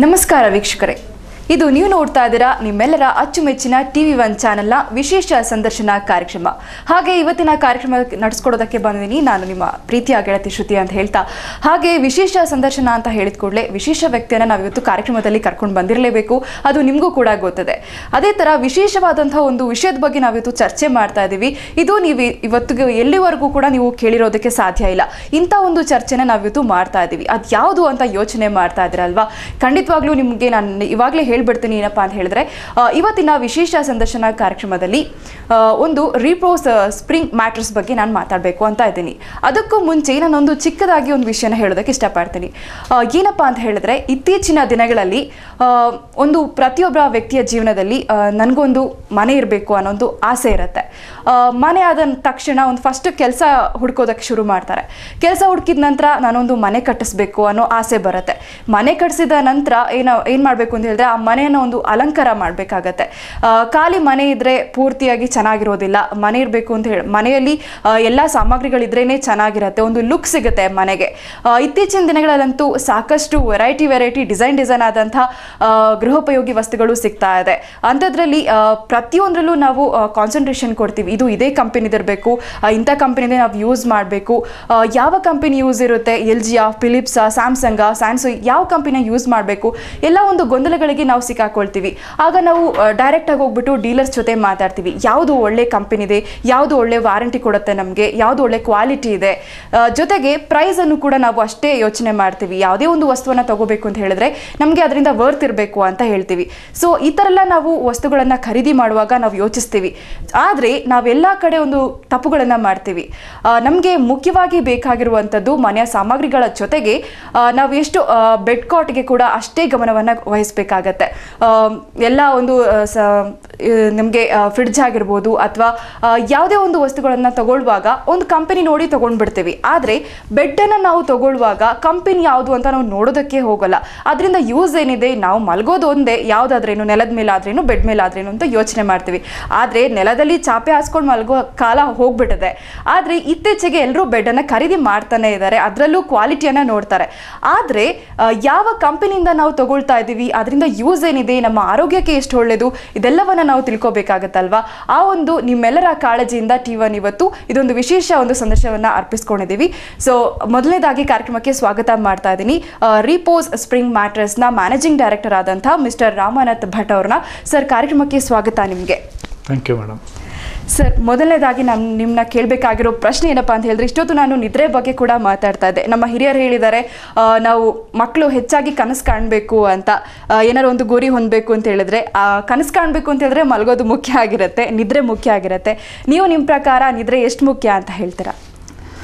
ನಮಸ್ಕಾರ ವೀಕ್ಷಕರೇ, ಇದು ನೀವು ನೋಡ್ತಾ ಇದ್ದೀರಾ ನಿಮ್ಮೆಲ್ಲರ ಅಚ್ಚುಮೆಚ್ಚಿನ TV1 ಚಾನೆಲ್ನ ವಿಶೇಷ ಸಂದರ್ಶನ ಕಾರ್ಯಕ್ರಮ. ಹಾಗೆ ಇವತ್ತಿನ ಕಾರ್ಯಕ್ರಮ ನಡೆಸ್ಕೊಡೋದಕ್ಕೆ ಬಂದಿದ್ದೀನಿ ನಾನು ನಿಮ್ಮ ಪ್ರೀತಿಯ ಗೆಳತಿ ಶ್ರುತಿ ಅಂತ ಹೇಳ್ತಾ. ಹಾಗೆ ವಿಶೇಷ ಸಂದರ್ಶನ ಅಂತ ಹೇಳಿದ ಕೂಡಲೇ ವಿಶೇಷ ವ್ಯಕ್ತಿಯನ್ನು ನಾವು ಇವತ್ತು ಕಾರ್ಯಕ್ರಮದಲ್ಲಿ ಕರ್ಕೊಂಡು ಬಂದಿರಲೇಬೇಕು, ಅದು ನಿಮಗೂ ಕೂಡ ಗೊತ್ತಿದೆ. ಅದೇ ಥರ ವಿಶೇಷವಾದಂಥ ಒಂದು ವಿಷಯದ ಬಗ್ಗೆ ನಾವಿವತ್ತು ಚರ್ಚೆ ಮಾಡ್ತಾ ಇದ್ದೀವಿ. ಇದು ನೀವು ಇವತ್ತಿಗೆ ಎಲ್ಲಿವರೆಗೂ ಕೂಡ ನೀವು ಕೇಳಿರೋದಕ್ಕೆ ಸಾಧ್ಯ ಇಲ್ಲ. ಇಂಥ ಒಂದು ಚರ್ಚೆನ ನಾವಿವತ್ತು ಮಾಡ್ತಾ ಇದ್ದೀವಿ. ಅದು ಯಾವುದು ಅಂತ ಯೋಚನೆ ಮಾಡ್ತಾ ಇದ್ದೀರಲ್ವಾ? ಖಂಡಿತವಾಗ್ಲೂ ನಿಮಗೆ ನಾನು ಇವಾಗಲೇ ಹೇಳ್ಬಿಡ್ತೀನಿ ಏನಪ್ಪ ಅಂತ ಹೇಳಿದ್ರೆ, ಇವತ್ತಿನ ವಿಶೇಷ ಸಂದರ್ಶನ ಕಾರ್ಯಕ್ರಮದಲ್ಲಿ ಒಂದು ರೀಪೋಸ್ ಸ್ಪ್ರಿಂಗ್ ಮ್ಯಾಟ್ರಸ್ ಬಗ್ಗೆ ನಾನು ಮಾತಾಡಬೇಕು ಅಂತ ಇದ್ದೀನಿ. ಅದಕ್ಕೂ ಮುಂಚೆ ನಾನೊಂದು ಚಿಕ್ಕದಾಗಿ ಒಂದು ವಿಷಯನ ಹೇಳೋದಕ್ಕೆ ಇಷ್ಟಪಡ್ತೀನಿ. ಏನಪ್ಪ ಅಂತ ಹೇಳಿದ್ರೆ, ಇತ್ತೀಚಿನ ದಿನಗಳಲ್ಲಿ ಒಂದು ಪ್ರತಿಯೊಬ್ಬ ವ್ಯಕ್ತಿಯ ಜೀವನದಲ್ಲಿ ನನಗೊಂದು ಮನೆ ಇರಬೇಕು ಅನ್ನೋದು ಆಸೆ ಇರುತ್ತೆ. ಮನೆ ಆದ ತಕ್ಷಣ ಒಂದು ಫಸ್ಟ್ ಕೆಲಸ ಹುಡ್ಕೋದಕ್ಕೆ ಶುರು ಮಾಡ್ತಾರೆ. ಕೆಲಸ ಹುಡುಕಿದ ನಂತರ ನಾನೊಂದು ಮನೆ ಕಟ್ಟಿಸ್ಬೇಕು ಅನ್ನೋ ಆಸೆ ಬರುತ್ತೆ. ಮನೆ ಕಟ್ಟಿಸಿದ ನಂತರ ಏನು ಮಾಡಬೇಕು ಅಂತ ಹೇಳಿದ್ರೆ, ಆ ಮನೆಯನ್ನು ಒಂದು ಅಲಂಕಾರ ಮಾಡಬೇಕಾಗತ್ತೆ. ಖಾಲಿ ಮನೆ ಇದ್ದರೆ ಪೂರ್ತಿಯಾಗಿ ಚೆನ್ನಾಗಿರೋದಿಲ್ಲ. ಮನೆ ಇರಬೇಕು ಅಂತ ಹೇಳಿ ಮನೆಯಲ್ಲಿ ಎಲ್ಲ ಸಾಮಗ್ರಿಗಳಿದ್ರೇ ಚೆನ್ನಾಗಿರುತ್ತೆ, ಒಂದು ಲುಕ್ ಸಿಗುತ್ತೆ ಮನೆಗೆ. ಇತ್ತೀಚಿನ ದಿನಗಳಲ್ಲಂತೂ ಸಾಕಷ್ಟು ವೆರೈಟಿ ಡಿಸೈನ್ ಆದಂಥ ಗೃಹೋಪಯೋಗಿ ವಸ್ತುಗಳು ಸಿಗ್ತಾ ಇದೆ. ಅಂಥದ್ರಲ್ಲಿ ಪ್ರತಿಯೊಂದರಲ್ಲೂ ನಾವು ಕಾನ್ಸಂಟ್ರೇಷನ್ ಕೊಡ್ತೀವಿ. ಇದು ಇದೇ ಕಂಪನಿದಿರಬೇಕು, ಇಂಥ ಕಂಪನಿದೇ ನಾವು ಯೂಸ್ ಮಾಡಬೇಕು. ಯಾವ ಕಂಪನಿ ಯೂಸ್ ಇರುತ್ತೆ, LG, ಫಿಲಿಪ್ಸ್, ಸ್ಯಾಮ್ಸಂಗ್ ಯಾವ ಕಂಪನಿನ ಯೂಸ್ ಮಾಡಬೇಕು, ಎಲ್ಲ ಒಂದು ಗೊಂದಲಗಳಿಗೆ ನಾವು ಸಿಕ್ಕಾಕೊಳ್ತೀವಿ. ಆಗ ನಾವು ಡೈರೆಕ್ಟಾಗಿ ಹೋಗ್ಬಿಟ್ಟು ಡೀಲರ್ಸ್ ಜೊತೆ ಮಾತಾಡ್ತೀವಿ. ಯಾವುದು ಒಳ್ಳೆ ಕಂಪನಿ ಇದೆ, ಯಾವುದು ಒಳ್ಳೆ ವಾರಂಟಿ ಕೊಡುತ್ತೆ ನಮಗೆ, ಯಾವುದು ಒಳ್ಳೆ ಕ್ವಾಲಿಟಿ ಇದೆ, ಜೊತೆಗೆ ಪ್ರೈಸನ್ನು ಕೂಡ ನಾವು ಅಷ್ಟೇ ಯೋಚನೆ ಮಾಡ್ತೀವಿ. ಯಾವುದೇ ಒಂದು ವಸ್ತುವನ್ನು ತಗೋಬೇಕು ಅಂತ ಹೇಳಿದ್ರೆ ನಮಗೆ ಅದರಿಂದ ವರ್ತ್ ಇರಬೇಕು ಅಂತ ಹೇಳ್ತೀವಿ. ಸೊ ಈ ಥರ ಎಲ್ಲ ನಾವು ವಸ್ತುಗಳನ್ನು ಖರೀದಿ ಮಾಡುವಾಗ ನಾವು ಯೋಚಿಸ್ತೀವಿ. ಆದರೆ ನಾವೆಲ್ಲ ಕಡೆ ಒಂದು ತಪ್ಪುಗಳನ್ನು ಮಾಡ್ತೀವಿ. ನಮಗೆ ಮುಖ್ಯವಾಗಿ ಬೇಕಾಗಿರುವಂಥದ್ದು ಮನೆಯ ಸಾಮಗ್ರಿಗಳ ಜೊತೆಗೆ ನಾವು ಎಷ್ಟು ಬೆಡ್ ಕಾಟ್ಗೆ ಕೂಡ ಅಷ್ಟೇ ಗಮನವನ್ನು ವಹಿಸಬೇಕಾಗತ್ತೆ. ಎಲ್ಲ ಒಂದು ನಮಗೆ ಫ್ರಿಡ್ಜ್ ಆಗಿರ್ಬೋದು ಅಥವಾ ಯಾವುದೇ ಒಂದು ವಸ್ತುಗಳನ್ನು ತಗೊಳ್ಳುವಾಗ ಒಂದು ಕಂಪನಿ ನೋಡಿ ತೊಗೊಂಡ್ಬಿಡ್ತೀವಿ. ಆದರೆ ಬೆಡ್ಡನ್ನು ನಾವು ತಗೊಳ್ಳುವಾಗ ಕಂಪನಿ ಯಾವುದು ಅಂತ ನಾವು ನೋಡೋದಕ್ಕೆ ಹೋಗಲ್ಲ. ಅದರಿಂದ ಯೂಸ್ ಏನಿದೆ, ನಾವು ಮಲಗೋದು ಒಂದೇ, ಯಾವುದಾದ್ರೇನು ನೆಲದ ಮೇಲೆ ಆದ್ರೇನು ಬೆಡ್ ಮೇಲೆ ಆದ್ರೇನು ಅಂತ ಯೋಚನೆ ಮಾಡ್ತೀವಿ. ಆದರೆ ನೆಲದಲ್ಲಿ ಚಾಪೆ ಹಾಸ್ಕೊಂಡು ಮಲಗೋ ಕಾಲ ಹೋಗ್ಬಿಟ್ಟಿದೆ. ಆದರೆ ಇತ್ತೀಚೆಗೆ ಎಲ್ಲರೂ ಬೆಡ್ಡನ್ನು ಖರೀದಿ ಮಾಡ್ತಾನೆ ಇದ್ದಾರೆ, ಅದರಲ್ಲೂ ಕ್ವಾಲಿಟಿಯನ್ನು ನೋಡ್ತಾರೆ. ಆದರೆ ಯಾವ ಕಂಪನಿಯಿಂದ ನಾವು ತಗೊಳ್ತಾ ಇದ್ದೀವಿ, ಅದರಿಂದ ಯೂಸ್ ಏನಿದೆ, ನಮ್ಮ ಆರೋಗ್ಯಕ್ಕೆ ಎಷ್ಟು ಒಳ್ಳೆಯದು, ಇದೆಲ್ಲವನ್ನು ನಾವು ತಿಳ್ಕೊಬೇಕಾಗತ್ತಲ್ವಾ? ಆ ಒಂದು ನಿಮ್ಮೆಲ್ಲರ ಕಾಳಜಿಯಿಂದ TV1 ಇವತ್ತು ಇದೊಂದು ವಿಶೇಷ ಒಂದು ಸಂದರ್ಶನವನ್ನು ಅರ್ಪಿಸ್ಕೊಂಡಿದ್ದೀವಿ. ಸೊ ಮೊದಲನೇದಾಗಿ ಕಾರ್ಯಕ್ರಮಕ್ಕೆ ಸ್ವಾಗತ ಮಾಡ್ತಾ ಇದ್ದೀನಿ ರೀಪೋಸ್ ಸ್ಪ್ರಿಂಗ್ ಮ್ಯಾಟ್ರಸ್ನ ಮ್ಯಾನೇಜಿಂಗ್ ಡೈರೆಕ್ಟರ್ ಆದಂಥ ಮಿಸ್ಟರ್ ರಾಮನಾಥ್ ಭಟ್ ಅವ್ರನ್ನ. ಸರ್, ಕಾರ್ಯಕ್ರಮಕ್ಕೆ ಸ್ವಾಗತ ನಿಮಗೆ. Thank you madam. ಸರ್, ಮೊದಲನೇದಾಗಿ ನಾನು ನಿಮ್ಮನ್ನ ಕೇಳಬೇಕಾಗಿರೋ ಪ್ರಶ್ನೆ ಏನಪ್ಪ ಅಂತ ಹೇಳಿದ್ರೆ, ಇಷ್ಟೊತ್ತು ನಾನು ನಿದ್ರೆ ಬಗ್ಗೆ ಕೂಡ ಮಾತಾಡ್ತಾ ಇದ್ದೆ. ನಮ್ಮ ಹಿರಿಯರು ಹೇಳಿದ್ದಾರೆ, ನಾವು ಮಕ್ಕಳು ಹೆಚ್ಚಾಗಿ ಕನಸು ಕಾಣಬೇಕು ಅಂತ, ಏನಾರು ಒಂದು ಗುರಿ ಹೊಂದಬೇಕು ಅಂತ ಹೇಳಿದ್ರೆ, ಕನಸು ಕಾಣಬೇಕು ಅಂತ ಹೇಳಿದ್ರೆ ಮಲಗೋದು ಮುಖ್ಯ ಆಗಿರುತ್ತೆ, ನಿದ್ರೆ ಮುಖ್ಯ ಆಗಿರುತ್ತೆ. ನೀವು ನಿಮ್ಮ ಪ್ರಕಾರ ನಿದ್ರೆ ಎಷ್ಟು ಮುಖ್ಯ ಅಂತ ಹೇಳ್ತೀರಾ?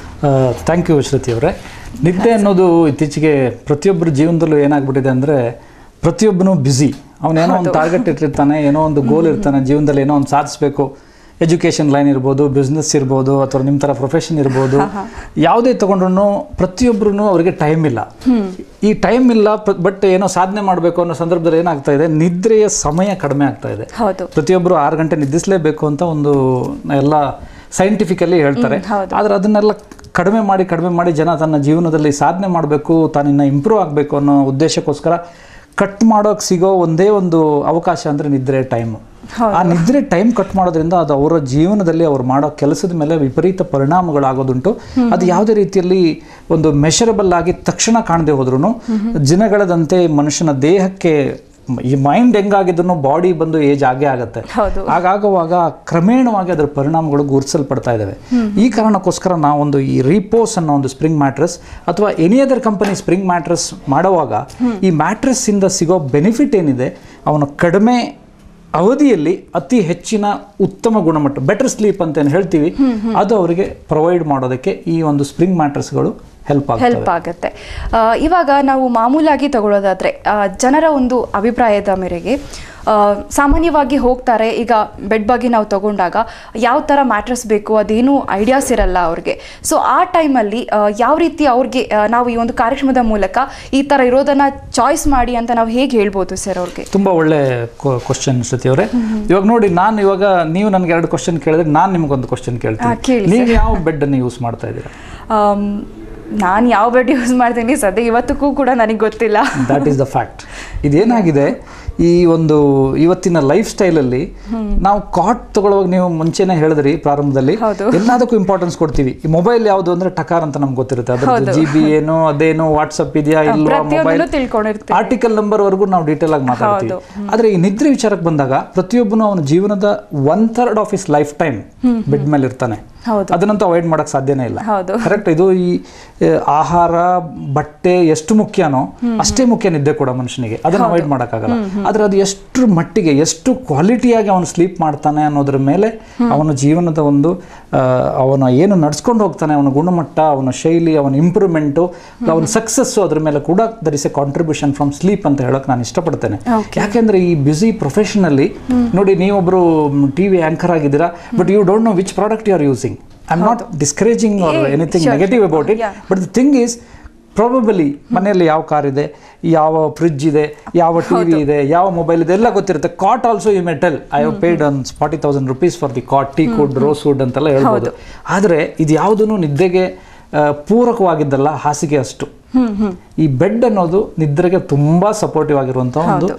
ಥ್ಯಾಂಕ್ ಯು ಶ್ರುತಿ ಅವರೇ. ನಿದ್ದೆ ಅನ್ನೋದು ಇತ್ತೀಚೆಗೆ ಪ್ರತಿಯೊಬ್ಬರ ಜೀವನದಲ್ಲೂ ಏನಾಗ್ಬಿಟ್ಟಿದೆ ಅಂದರೆ, ಪ್ರತಿಯೊಬ್ಬನು ಬ್ಯುಸಿ. ಅವನೇನೋ ಒಂದು ಟಾರ್ಗೆಟ್ ಇಟ್ಟಿರ್ತಾನೆ, ಏನೋ ಒಂದು ಗೋಲ್ ಇರ್ತಾನೆ, ಜೀವನದಲ್ಲಿ ಏನೋ ಒಂದು ಸಾಧಿಸಬೇಕು. ಎಜುಕೇಷನ್ ಲೈನ್ ಇರ್ಬೋದು, ಬಿಸ್ನೆಸ್ ಇರ್ಬೋದು, ಅಥವಾ ನಿಮ್ಮ ಥರ ಪ್ರೊಫೆಷನ್ ಇರ್ಬೋದು, ಯಾವುದೇ ತೊಗೊಂಡ್ರು ಪ್ರತಿಯೊಬ್ಬರೂ ಅವರಿಗೆ ಟೈಮ್ ಇಲ್ಲ. ಈ ಟೈಮ್ ಇಲ್ಲ, ಬಟ್ ಏನೋ ಸಾಧನೆ ಮಾಡಬೇಕು ಅನ್ನೋ ಸಂದರ್ಭದಲ್ಲಿ ಏನಾಗ್ತಾ ಇದೆ, ನಿದ್ರೆಯ ಸಮಯ ಕಡಿಮೆ ಆಗ್ತಾ ಇದೆ. ಪ್ರತಿಯೊಬ್ಬರು 6 ಗಂಟೆ ನಿದ್ರಿಸಲೇಬೇಕು ಅಂತ ಒಂದು ಎಲ್ಲ ಸೈಂಟಿಫಿಕಲಿ ಹೇಳ್ತಾರೆ. ಆದರೆ ಅದನ್ನೆಲ್ಲ ಕಡಿಮೆ ಮಾಡಿ ಜನ ತನ್ನ ಜೀವನದಲ್ಲಿ ಸಾಧನೆ ಮಾಡಬೇಕು, ತಾನಿನ್ನ ಇಂಪ್ರೂವ್ ಆಗಬೇಕು ಅನ್ನೋ ಉದ್ದೇಶಕ್ಕೋಸ್ಕರ ಕಟ್ ಮಾಡೋಕೆ ಸಿಗೋ ಒಂದೇ ಒಂದು ಅವಕಾಶ ಅಂದರೆ ನಿದ್ರೆ ಟೈಮು. ಆ ನಿದ್ರೆ ಟೈಮ್ ಕಟ್ ಮಾಡೋದ್ರಿಂದ ಅದು ಅವರ ಜೀವನದಲ್ಲಿ ಅವ್ರು ಮಾಡೋ ಕೆಲಸದ ಮೇಲೆ ವಿಪರೀತ ಪರಿಣಾಮಗಳಾಗೋದುಂಟು. ಅದು ಯಾವುದೇ ರೀತಿಯಲ್ಲಿ ಒಂದು ಮೆಷರಬಲ್ ಆಗಿ ತಕ್ಷಣ ಕಾಣದೆ ಹೋದ್ರೂ ದಿನಗಳದಂತೆ ಮನುಷ್ಯನ ದೇಹಕ್ಕೆ ಈ ಮೈಂಡ್ ಹೆಂಗಾಗಿದ್ರು ಬಾಡಿ ಬಂದು ಏಜ್ ಆಗೇ ಆಗುತ್ತೆ. ಹಾಗಾಗುವಾಗ ಕ್ರಮೇಣವಾಗಿ ಅದರ ಪರಿಣಾಮಗಳು ಗುರುತಿಸಲ್ಪಡ್ತಾ ಇದ್ದಾವೆ. ಈ ಕಾರಣಕ್ಕೋಸ್ಕರ ನಾವೊಂದು ಈ ರೀಪೋಸ್ ಅನ್ನೋ ಒಂದು ಸ್ಪ್ರಿಂಗ್ ಮ್ಯಾಟ್ರಸ್ ಅಥವಾ any other company spring mattress ಮಾಡುವಾಗ ಈ ಮ್ಯಾಟ್ರಸ್ ಇಂದ ಸಿಗೋ ಬೆನಿಫಿಟ್ ಏನಿದೆ, ಅವನು ಕಡಿಮೆ ಅವಧಿಯಲ್ಲಿ ಅತಿ ಹೆಚ್ಚಿನ ಉತ್ತಮ ಗುಣಮಟ್ಟ, ಬೆಟರ್ ಸ್ಲೀಪ್ ಅಂತ ಏನು ಹೇಳ್ತೀವಿ, ಅದು ಅವರಿಗೆ ಪ್ರೊವೈಡ್ ಮಾಡೋದಕ್ಕೆ ಈ ಒಂದು ಸ್ಪ್ರಿಂಗ್ ಮ್ಯಾಟ್ರಸ್ಗಳು ಹೆಲ್ಪ್ ಆಗುತ್ತೆ. ಇವಾಗ ನಾವು ಮಾಮೂಲಾಗಿ ತಗೊಳ್ಳೋದಾದ್ರೆ ಜನರ ಒಂದು ಅಭಿಪ್ರಾಯದ ಮೇರೆಗೆ ಸಾಮಾನ್ಯವಾಗಿ ಹೋಗ್ತಾರೆ. ಈಗ ಬೆಡ್ ಬಗ್ಗೆ ನಾವು ತಗೊಂಡಾಗ ಯಾವ ಥರ ಮ್ಯಾಟ್ರಸ್ ಬೇಕು ಅದೇನು ಐಡಿಯಾಸ್ ಇರಲ್ಲ ಅವ್ರಿಗೆ. ಸೊ ಆ ಟೈಮಲ್ಲಿ ಯಾವ ರೀತಿ ಅವ್ರಿಗೆ ನಾವು ಈ ಒಂದು ಕಾರ್ಯಕ್ರಮದ ಮೂಲಕ ಈ ಥರ ಇರೋದನ್ನ ಚಾಯ್ಸ್ ಮಾಡಿ ಅಂತ ನಾವು ಹೇಗೆ ಹೇಳ್ಬೋದು ಸರ್ ಅವ್ರಿಗೆ? ತುಂಬ ಒಳ್ಳೆ ಕ್ವಶನ್ ಶ್ರುತಿ ಅವರೇ. ಇವಾಗ ನೋಡಿ, ನೀವು ನನಗೆ 2 ಕ್ವಶನ್ ಕೇಳಿದ್ರೆ ನಾನು ನಿಮಗೊಂದು ಕ್ವಶನ್ ಕೇಳ್ತೀನಿ. ನೀವು ಯಾವ ಬೆಡ್ಡನ್ನು ಯೂಸ್ ಮಾಡ್ತಾ ಇದ್ದೀರಾ? ನಾನು ಯಾವ ಬೆಡ್ ಯೂಸ್ ಮಾಡ್ತೀನಿ ಸದ್ಯ ಇವತ್ತಕ್ಕೂ ಕೂಡ ನನಗೆ ಗೊತ್ತಿಲ್ಲ. That is the fact. ಇದೇನಾಗಿದೆ, ಈ ಒಂದು ಇವತ್ತಿನ ಲೈಫ್ ಸ್ಟೈಲಲ್ಲಿ ನಾವು ಕಾಟ್ ತಗೊಳ್ಳುವಾಗ ನೀವು ಮುಂಚೆನೆ ಹೇಳಿದ್ರಿ ಪ್ರಾರಂಭದಲ್ಲಿ, ಎಲ್ಲದಕ್ಕೂ ಇಂಪಾರ್ಟೆನ್ಸ್ ಕೊಡ್ತೀವಿ. ಈ ಮೊಬೈಲ್ ಯಾವುದು ಅಂದ್ರೆ ಟಕಾರ್ ಅಂತ ನಮ್ಗೆ ಗೊತ್ತಿರುತ್ತೆ, ಅದ್ರ GB ಏನು ಅದೇನು ವಾಟ್ಸಪ್ ಇದೆಯಾ ಇಲ್ವಾ, ಮೊಬೈಲ್ ಆರ್ಟಿಕಲ್ ನಂಬರ್ ವರೆಗೂ ನಾವು ಡೀಟೇಲ್ ಆಗಿ ಮಾತಾಡ್ತೀವಿ. ಆದ್ರೆ ಈ ನಿದ್ರೆ ವಿಚಾರಕ್ಕೆ ಬಂದಾಗ ಪ್ರತಿಯೊಬ್ಬನು ಅವನ ಜೀವನದ 1/3 of his life time bed ಮೇಲೆ ಇರ್ತಾನೆ. ಅದನ್ನಂತೂ ಅವಾಯ್ಡ್ ಮಾಡಕ್ ಸಾಧ್ಯನೇ ಇಲ್ಲ. ಕರೆಕ್ಟ್. ಇದು ಈ ಆಹಾರ ಬಟ್ಟೆ ಎಷ್ಟು ಮುಖ್ಯನೋ ಅಷ್ಟೇ ಮುಖ್ಯ ನಿದ್ದೆ ಕೂಡ ಮನುಷ್ಯನಿಗೆ, ಅದನ್ನ ಅವಾಯ್ಡ್ ಮಾಡೋಕ್ಕಾಗಲ್ಲ. ಆದ್ರೆ ಅದು ಎಷ್ಟು ಮಟ್ಟಿಗೆ ಎಷ್ಟು ಕ್ವಾಲಿಟಿಯಾಗಿ ಅವನು ಸ್ಲೀಪ್ ಮಾಡ್ತಾನೆ ಅನ್ನೋದ್ರ ಮೇಲೆ ಅವನ ಜೀವನದ ಒಂದು ಅವನ ಏನು ನಡ್ಸ್ಕೊಂಡು ಹೋಗ್ತಾನೆ, ಅವನ ಗುಣಮಟ್ಟ, ಅವನ ಶೈಲಿ, ಅವನ ಇಂಪ್ರೂವ್ಮೆಂಟು, ಅವನ ಸಕ್ಸಸ್ಸು, ಅದ್ರ ಮೇಲೆ ಕೂಡ there is a contribution from sleep ಅಂತ ಹೇಳಕ್ ನಾನು ಇಷ್ಟಪಡ್ತೇನೆ. ಯಾಕೆಂದ್ರೆ ಈ ಬ್ಯುಸಿ ಪ್ರೊಫೆಷನಲ್ಲಿ ನೋಡಿ, ನೀವೊಬ್ರು TV ಆಂಕರ್ ಆಗಿದ್ದೀರಾ, but you don't know which product you are using. I'm not discouraging or anything negative about it, but the thing is, probably ಮನೆಯಲ್ಲಿ ಯಾವ ಕಾರ್ ಇದೆ, ಯಾವ ಫ್ರಿಡ್ಜ್ ಇದೆ, ಯಾವ TV ಇದೆ, ಯಾವ ಮೊಬೈಲ್ ಇದೆ ಎಲ್ಲ ಗೊತ್ತಿರುತ್ತೆ. Cot also you may tell, I have paid on 40,000 rupees for the cot, teak wood, rosewood ಅಂತೆಲ್ಲ ಹೇಳ್ಬೋದು. ಆದರೆ ಇದು ಯಾವುದೂ ನಿದ್ದೆಗೆ ಪೂರಕವಾಗಿದ್ದಲ್ಲ ಹಾಸಿಗೆ ಅಷ್ಟು. ಈ ಬೆಡ್ ಅನ್ನೋದು ನಿದ್ರೆಗೆ ತುಂಬಾ ಸಪೋರ್ಟಿವ್ ಆಗಿರುವಂತಹ ಒಂದು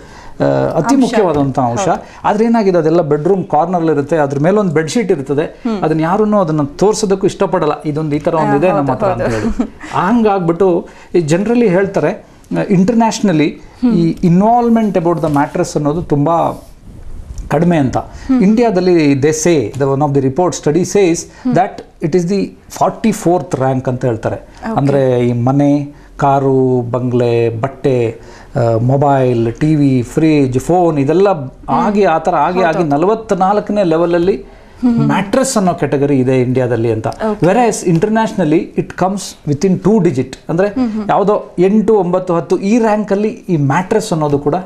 ಅತಿ ಮುಖ್ಯವಾದಂಥ ಅಂಶ. ಆದ್ರೆ ಏನಾಗಿದೆ, ಅದೆಲ್ಲ ಬೆಡ್ರೂಮ್ ಕಾರ್ನರ್ ಇರುತ್ತೆ, ಅದ್ರ ಮೇಲೆ ಒಂದು ಬೆಡ್ಶೀಟ್ ಇರ್ತದೆ, ಅದನ್ನ ಯಾರೂ ಅದನ್ನ ತೋರ್ಸೋದಕ್ಕೂ ಇಷ್ಟಪಡಲ್ಲ, ಇದೊಂದು ಈ ತರ ಒಂದಿದೆ ನಮ್ಮ ಹತ್ರ ಅಂತ ಹೇಳಿ. ಹಂಗಾಗ್ಬಿಟ್ಟು ಜನರಲಿ ಹೇಳ್ತಾರೆ, ಇಂಟರ್ನ್ಯಾಷನಲಿ ಈ ಇನ್ವಾಲ್ವ್ಮೆಂಟ್ ಅಬೌಟ್ ದ ಮ್ಯಾಟ್ರೆಸ್ ಅನ್ನೋದು ತುಂಬಾ ಕಡಿಮೆ ಅಂತ. ಇಂಡಿಯಾದಲ್ಲಿ they say one of the report study says that it is the 44th rank ಅಂತ ಹೇಳ್ತಾರೆ. ಅಂದ್ರೆ ಈ ಮನೆ, ಕಾರು, ಬಂಗ್ಲೆ, ಬಟ್ಟೆ, ಮೊಬೈಲ್, TV, ಫ್ರಿಜ್, ಫೋನ್ ಇದೆಲ್ಲ ಆಗಿ ಆ ಥರ ಆಗಿ 44ನೇ ಲೆವೆಲಲ್ಲಿ ಮ್ಯಾಟ್ರೆಸ್ ಅನ್ನೋ ಕ್ಯಾಟಗರಿ ಇದೆ ಇಂಡಿಯಾದಲ್ಲಿ ಅಂತ. Virus internationally it comes within 2 digit, ಅಂದ್ರೆ ಯಾವುದೋ 8, 9, 10 ಈ ರ್ಯಾಂಕಲ್ಲಿ ಈ ಮ್ಯಾಟ್ರೆಸ್ ಅನ್ನೋದು ಕೂಡ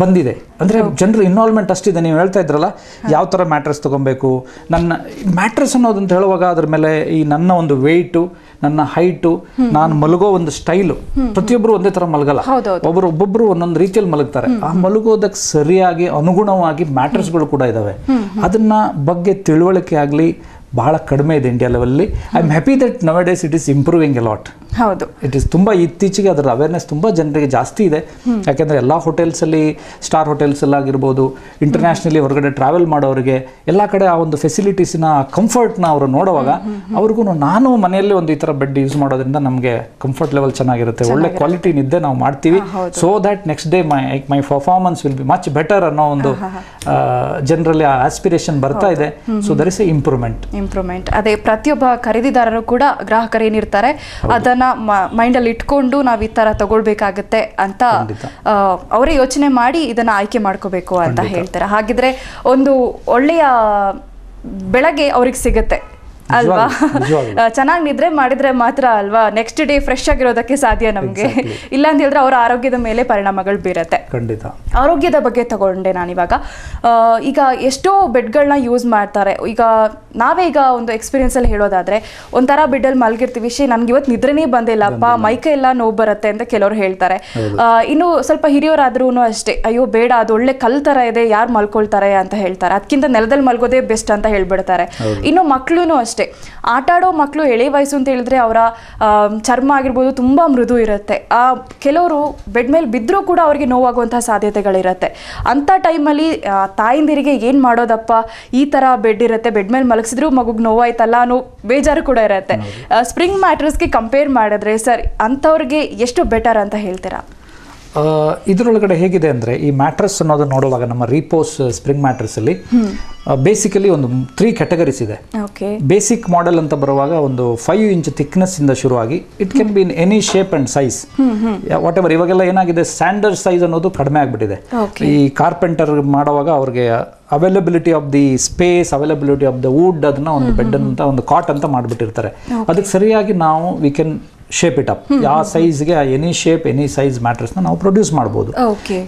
ಬಂದಿದೆ. ಅಂದ್ರೆ ಜನರ ಇನ್ವಾಲ್ವ್ಮೆಂಟ್ ಅಷ್ಟಿದೆ. ನೀವು ಹೇಳ್ತಾ ಇದ್ರಲ್ಲ, ಯಾವ ತರ ಮ್ಯಾಟ್ರೆಸ್ ತಗೊಬೇಕು, ನನ್ನ ಮ್ಯಾಟ್ರೆಸ್ ಅನ್ನೋದಂತ ಹೇಳುವಾಗ ಅದ್ರ ಮೇಲೆ ಈ ನನ್ನ ಒಂದು ವೆಯ್ಟು, ನನ್ನ ಹೈಟು, ನಾನು ಮಲಗೋ ಒಂದು ಸ್ಟೈಲು, ಪ್ರತಿಯೊಬ್ಬರು ಒಂದೇ ತರ ಮಲಗಲ್ಲ, ಒಬ್ಬೊಬ್ರು ಒಂದೊಂದು ರೀತಿಯಲ್ಲಿ ಮಲಗ್ತಾರೆ. ಆ ಮಲಗೋದಕ್ಕೆ ಸರಿಯಾಗಿ ಅನುಗುಣವಾಗಿ ಮ್ಯಾಟ್ರೆಸ್ಗಳು ಕೂಡ ಇದಾವೆ. ಅದನ್ನ ಬಗ್ಗೆ ತಿಳುವಳಿಕೆ ಆಗಲಿ ಬಹಳ ಕಡಿಮೆ ಇದೆ ಇಂಡಿಯಾ ಲೆವೆಲ್ಲಿ. I am happy that nowadays it is improving a lot. ಹೌದು, ಇಟ್ ಈಸ್ ತುಂಬ ಇತ್ತೀಚೆಗೆ ಅದರ ಅವೇರ್ನೆಸ್ ತುಂಬ ಜನರಿಗೆ ಜಾಸ್ತಿ ಇದೆ. ಯಾಕೆಂದರೆ ಎಲ್ಲ ಹೋಟೆಲ್ಸಲ್ಲಿ, ಸ್ಟಾರ್ ಹೋಟೆಲ್ಸಲ್ಲಾಗಿರ್ಬೋದು, ಇಂಟರ್ನ್ಯಾಷನಲಿ ಹೊರಗಡೆ ಟ್ರಾವೆಲ್ ಮಾಡೋರಿಗೆ ಎಲ್ಲ ಕಡೆ ಆ ಒಂದು ಫೆಸಿಲಿಟೀಸ್ನ, ಕಂಫರ್ಟ್ನ ಅವರು ನೋಡುವಾಗ ಅವ್ರಿಗೂ ನಾನು ಮನೆಯಲ್ಲಿ ಒಂದು ಈ ಥರ ಬೆಡ್ ಯೂಸ್ ಮಾಡೋದ್ರಿಂದ ನಮಗೆ ಕಂಫರ್ಟ್ ಲೆವೆಲ್ ಚೆನ್ನಾಗಿರುತ್ತೆ, ಒಳ್ಳೆ ಕ್ವಾಲಿಟಿ ನಿದ್ದೆ ನಾವು ಮಾಡ್ತೀವಿ. So that next day my performance will be much better ಅನ್ನೋ ಒಂದು ಜನರಲ್ಲಿ ಆ ಆಸ್ಪಿರೇಷನ್ ಬರ್ತಾ ಇದೆ. So there is a improvement. ಅದೇ ಪ್ರತಿಯೊಬ್ಬ ಖರೀದಿದಾರರು ಕೂಡ ಗ್ರಾಹಕರು ಏನಿರ್ತಾರೆ ಅದನ್ನ ಮೈಂಡಲ್ಲಿ ಇಟ್ಕೊಂಡು ನಾವು ಈ ತರ ತಗೊಳ್ಬೇಕಾಗತ್ತೆ ಅಂತ ಅವರೇ ಯೋಚನೆ ಮಾಡಿ ಇದನ್ನ ಆಯ್ಕೆ ಮಾಡ್ಕೋಬೇಕು ಅಂತ ಹೇಳ್ತಾರೆ. ಹಾಗಿದ್ರೆ ಒಂದು ಒಳ್ಳೆಯ ಬೆಳಗ್ಗೆ ಅವ್ರಿಗೆ ಸಿಗುತ್ತೆ ಅಲ್ವಾ? ಚೆನ್ನಾಗಿ ನಿದ್ರೆ ಮಾಡಿದ್ರೆ ಮಾತ್ರ ಅಲ್ವಾ ನೆಕ್ಸ್ಟ್ ಡೇ ಫ್ರೆಶ್ ಆಗಿರೋದಕ್ಕೆ ಸಾಧ್ಯ ನಮ್ಗೆ. ಇಲ್ಲ ಅಂತ ಹೇಳಿದ್ರೆ ಅವರ ಆರೋಗ್ಯದ ಮೇಲೆ ಪರಿಣಾಮಗಳು ಬೀರತ್ತೆ. ಖಂಡಿತ. ಆರೋಗ್ಯದ ಬಗ್ಗೆ ತಗೊಂಡೆ ನಾನಿವಾಗ. ಈಗ ಎಷ್ಟೋ ಬೆಡ್ಗಳನ್ನ ಯೂಸ್ ಮಾಡ್ತಾರೆ. ಈಗ ನಾವೇ ಈಗ ಒಂದು ಎಕ್ಸ್ಪೀರಿಯನ್ಸ್ ಅಲ್ಲಿ ಹೇಳೋದಾದ್ರೆ, ಒಂಥರ ಬೆಡ್ಡಲ್ಲಿ ಮಲಗಿರ್ತೀವಿ, ನನ್ಗೆ ಇವತ್ತು ನಿದ್ರೆನೇ ಬಂದಿಲ್ಲಪ್ಪ, ಮೈಕೈ ಎಲ್ಲ ನೋವು ಬರುತ್ತೆ ಅಂತ ಕೆಲವರು ಹೇಳ್ತಾರೆ. ಇನ್ನು ಸ್ವಲ್ಪ ಹಿರಿಯವರಾದ್ರೂ ಅಷ್ಟೇ, ಅಯ್ಯೋ ಬೇಡ, ಅದು ಒಳ್ಳೆ ಕಲ್ ತರ ಇದೆ, ಯಾರು ಮಲ್ಕೊಳ್ತಾರೆ ಅಂತ ಹೇಳ್ತಾರೆ, ಅದಕ್ಕಿಂತ ನೆಲದಲ್ಲಿ ಮಲ್ಗೋದೇ ಬೆಸ್ಟ್ ಅಂತ ಹೇಳ್ಬಿಡ್ತಾರೆ. ಇನ್ನು ಮಕ್ಳು ಅಷ್ಟೇ, ಆಟ ಆಡೋ ಮಕ್ಕಳು ಎಳೆ ವಯಸ್ಸು ಅಂತ ಹೇಳಿದ್ರೆ ಅವರ ಚರ್ಮ ಆಗಿರ್ಬೋದು ತುಂಬಾ ಮೃದು ಇರುತ್ತೆ. ಕೆಲವರು ಬೆಡ್ ಮೇಲೆ ಬಿದ್ದರೂ ಕೂಡ ಅವರಿಗೆ ನೋವಾಗುವಂತಹ ಸಾಧ್ಯತೆಗಳಿರುತ್ತೆ. ಅಂತ ಟೈಮಲ್ಲಿ ತಾಯಿಂದಿರಿಗೆ ಏನ್ ಮಾಡೋದಪ್ಪ, ಈ ತರ ಬೆಡ್ ಇರುತ್ತೆ, ಬೆಡ್ ಮೇಲೆ ಮಲಗಿಸಿದ್ರು ಮಗುಗೆ ನೋವಾಯ್ತಲ್ಲ ಅನ್ನೋ ಬೇಜಾರು ಕೂಡ ಇರುತ್ತೆ. ಸ್ಪ್ರಿಂಗ್ ಮ್ಯಾಟ್ರೆಸ್ಗೆ ಕಂಪೇರ್ ಮಾಡಿದ್ರೆ ಸರ್ ಅಂಥವ್ರಿಗೆ ಎಷ್ಟು ಬೆಟರ್ ಅಂತ ಹೇಳ್ತೀರಾ? ಇದರೊಳಗಡೆ ಹೇಗಿದೆ ಅಂದರೆ, ಈ ಮ್ಯಾಟ್ರೆಸ್ ಅನ್ನೋದು ನೋಡುವಾಗ ನಮ್ಮ ರೀಪೋಸ್ ಸ್ಪ್ರಿಂಗ್ ಮ್ಯಾಟ್ರೆಸ್ಸಲ್ಲಿ ಬೇಸಿಕಲಿ ಒಂದು 3 ಕ್ಯಾಟಗರೀಸ್ ಇದೆ. ಬೇಸಿಕ್ ಮಾಡೆಲ್ ಅಂತ ಬರುವಾಗ ಒಂದು 5 inch ಥಿಕ್ನೆಸ್ ಇಂದ ಶುರುವಾಗಿ it can be in any shape and size, what ever. ಇವಾಗೆಲ್ಲ ಏನಾಗಿದೆ, ಸ್ಟ್ಯಾಂಡರ್ಡ್ ಸೈಜ್ ಅನ್ನೋದು ಕಡಿಮೆ ಆಗಿಬಿಟ್ಟಿದೆ. ಈ ಕಾರ್ಪೆಂಟರ್ ಮಾಡುವಾಗ ಅವ್ರಿಗೆ availability of the space, availability of the wood, ಅದನ್ನ ಒಂದು ಬೆಡ್ ಅಂತ, ಒಂದು ಕಾಟ್ ಅಂತ ಮಾಡಿಬಿಟ್ಟಿರ್ತಾರೆ. ಅದಕ್ಕೆ ಸರಿಯಾಗಿ ನಾವು we can shape it up. ಯಾವ ಸೈಜ್ಗೆ ಎನಿ ಶೇಪ್ ಎನಿ ಸೈಜ್ ಮ್ಯಾಟ್ರೆಸ್ನ ನಾವು ಪ್ರೊಡ್ಯೂಸ್ ಮಾಡ್ಬೋದು.